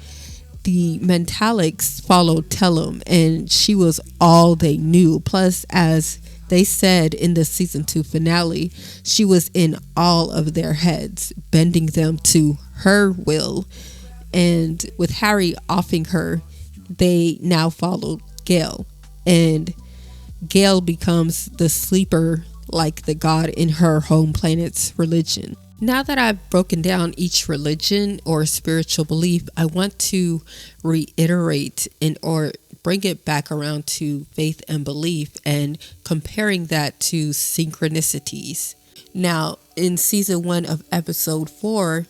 The Mentalics followed Tellum, and she was all they knew. Plus, as they said in the season 2 finale, she was in all of their heads, bending them to her will. And with Harry offing her, they now followed Gale. And Gale becomes the sleeper like the god in her home planet's religion. Now that I've broken down each religion or spiritual belief, I want to reiterate or bring it back around to faith and belief and comparing that to synchronicities. Now, in season 1 of episode 4,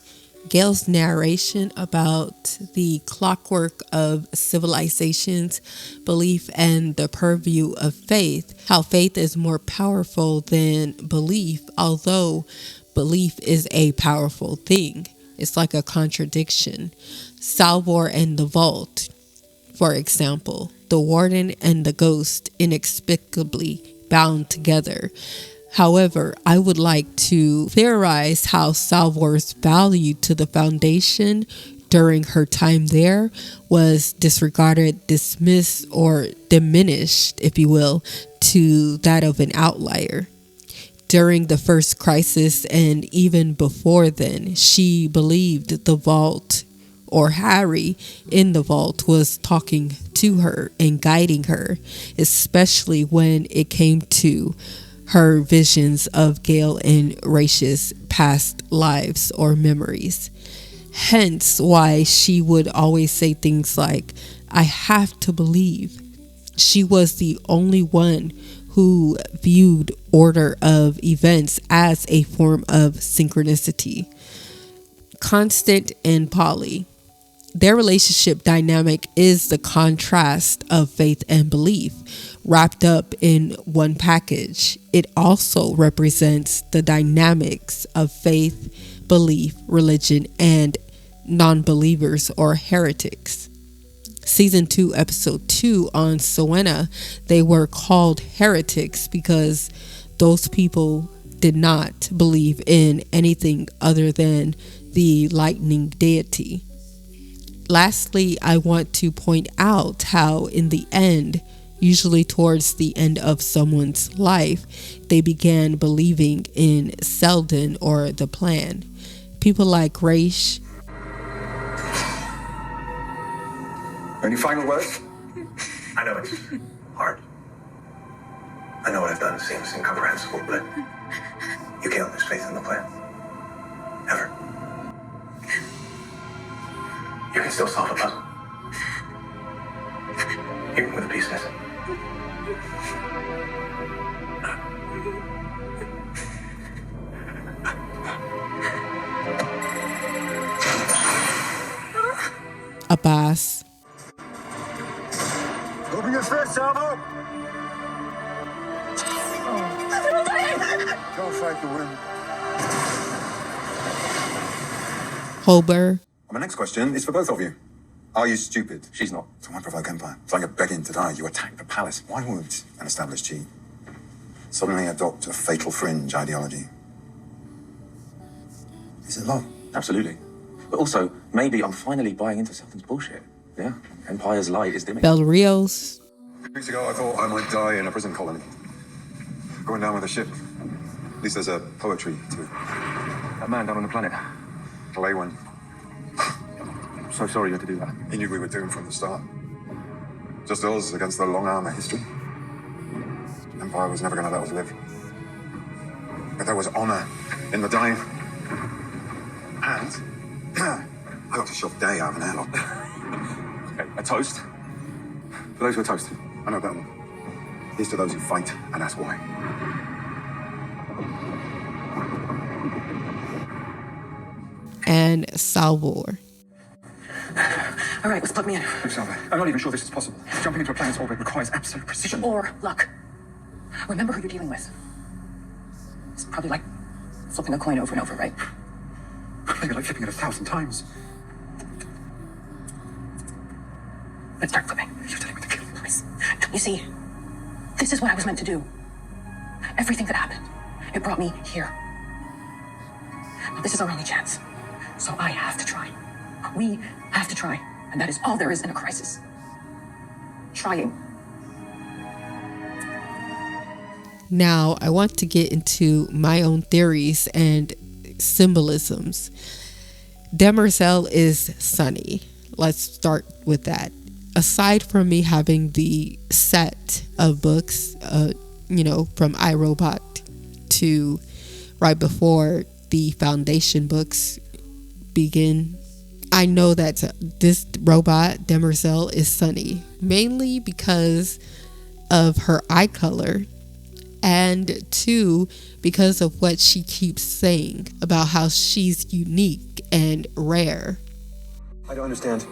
Gale's narration about the clockwork of civilizations, belief, and the purview of faith, how faith is more powerful than belief, although belief is a powerful thing. It's like a contradiction. Salvor and the Vault, for example, the Warden and the Ghost inexplicably bound together. However, I would like to theorize how Salvor's value to the Foundation during her time there was disregarded, dismissed, or diminished, if you will, to that of an outlier. During the first crisis and even before then, she believed the vault or Harry in the vault was talking to her and guiding her, especially when it came to her visions of Gale and Raish's past lives or memories. Hence why she would always say things like, "I have to believe." She was the only one who viewed order of events as a form of synchronicity. Constant and Polly. their relationship dynamic is the contrast of faith and belief wrapped up in one package. It also represents the dynamics of faith, belief, religion, and non-believers or heretics. Season 2, episode 2 on Siwenna, they were called heretics because those people did not believe in anything other than the lightning deity. Lastly, I want to point out how in the end, usually towards the end of someone's life, they began believing in Selden or the plan. People like Raish. Any final words? I know it's hard. I know what I've done seems incomprehensible, but you can't lose faith in the plan. Ever. You can still solve a puzzle. Even with a piece missing. Abbas. Open your fist, Salvo! Don't fight the wind. Hober. My next question is for both of you. Are you stupid? She's not. So why provoke empire? It's like you're begging to die. You attack the palace. Why would an established chief suddenly adopt a fatal fringe ideology? Is it love? Absolutely. But also, maybe I'm finally buying into Selden's bullshit. Yeah, Empire's light is dimming. Bel Rios. Weeks ago, I thought I might die in a prison colony. Going down with a ship. At least there's a poetry to it. That man down on the planet. Kalewin. I'm so sorry you had to do that. He knew we were doomed from the start. Just us against the long arm of history. Empire was never going to let us live. But there was honor in the dying. And I got to shove day out of an airlock. Okay, a toast. For those who are toasted. I know better. Here's to those who fight and ask why. And Salvor. All right, let's plug me in. Look, Salvo, I'm not even sure this is possible. Jumping into a planet's orbit requires absolute precision. Or luck. Remember who you're dealing with. It's probably like flipping a coin over and over, right? Maybe like flipping it 1,000 times. Let's start flipping. You're telling me to kill me. You see, this is what I was meant to do. Everything that happened, it brought me here. Now, this is our only chance. So I have to try. We have to try. And that is all there is in a crisis. Trying. Now, I want to get into my own theories and symbolisms. Demerzel is sunny. Let's start with that. Aside from me having the set of books, from iRobot to right before the Foundation books begin, I know that this robot, Demerzel, is sunny, mainly because of her eye color, and two, because of what she keeps saying about how she's unique and rare. I don't understand.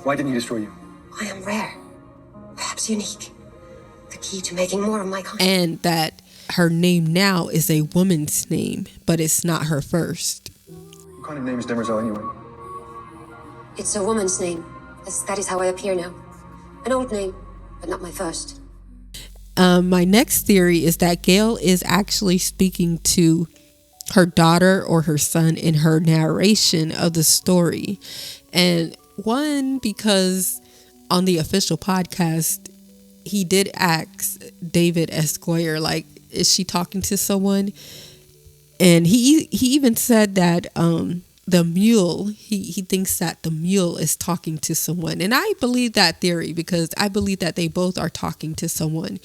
Why didn't you destroy you? I am rare. Perhaps unique. The key to making more of my kind. And that her name now is a woman's name, but it's not her first. What kind of name is Demerzel anyway? It's a woman's name. That is how I appear now. An old name, but not my first. My next theory is that Gail is actually speaking to her daughter or her son in her narration of the story. And one, because on the official podcast, he did ask David Esquire, like, is she talking to someone? And he even said that the mule, he thinks that the mule is talking to someone. And I believe that theory because I believe that they both are talking to someone.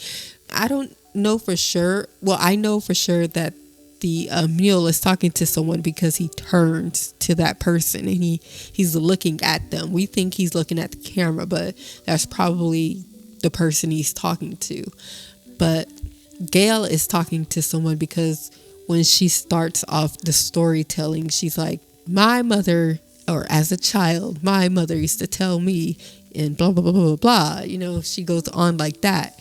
I don't know for sure. Well, I know for sure that the mule is talking to someone because he turns to that person and he's looking at them. We think he's looking at the camera, but that's probably the person he's talking to. But Gail is talking to someone because when she starts off the storytelling, she's like, my mother or as a child, my mother used to tell me, and blah, blah, blah, blah, blah. You know, she goes on like that.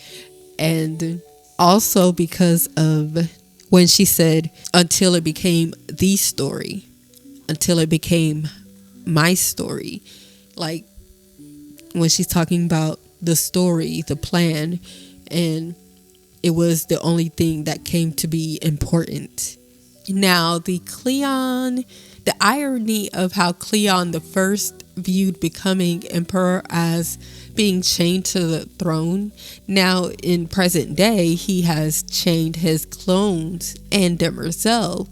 And also because of when she said, until it became the story, until it became my story. Like when she's talking about the story, the plan, and it was the only thing that came to be important. Now, the irony of how Cleon the First viewed becoming emperor as being chained to the throne. Now, in present day, he has chained his clones and Demerzel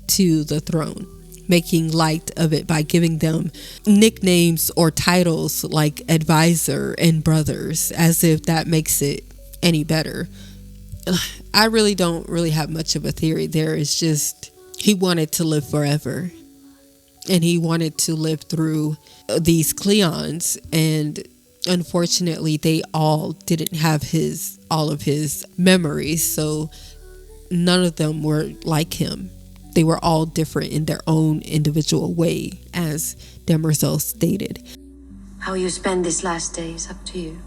to the throne, making light of it by giving them nicknames or titles like advisor and brothers, as if that makes it any better. I really don't have much of a theory there. It's just he wanted to live forever, and he wanted to live through these Cleons, and unfortunately they all didn't have all of his memories, so none of them were like him. They were all different in their own individual way, as Demerzel stated. How you spend this last day is up to you.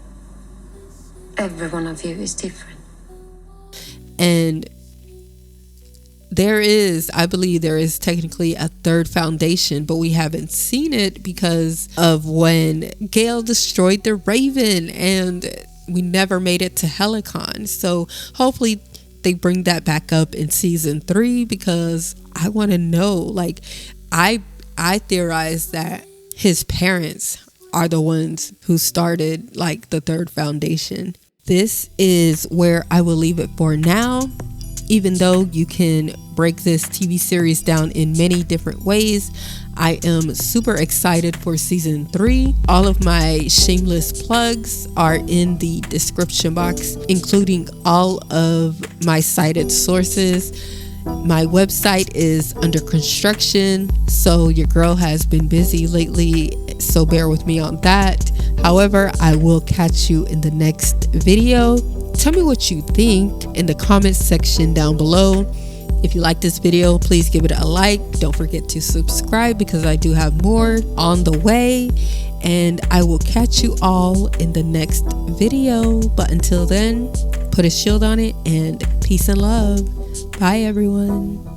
Every one of you is different. And I believe there is technically a third foundation, but we haven't seen it because of when Gale destroyed the Raven and we never made it to Helicon. So hopefully they bring that back up in season 3, because I want to know, like, I theorize that his parents are the ones who started like the third foundation. This is where I will leave it for now. Even though you can break this TV series down in many different ways, I am super excited for season 3. All of my shameless plugs are in the description box, including all of my cited sources. My website is under construction, so your girl has been busy lately, so bear with me on that. However, I will catch you in the next video. Tell me what you think in the comments section down below. If you like this video, please give it a like. Don't forget to subscribe, because I do have more on the way. And I will catch you all in the next video. But until then, put a shield on it, and peace and love. Bye, everyone.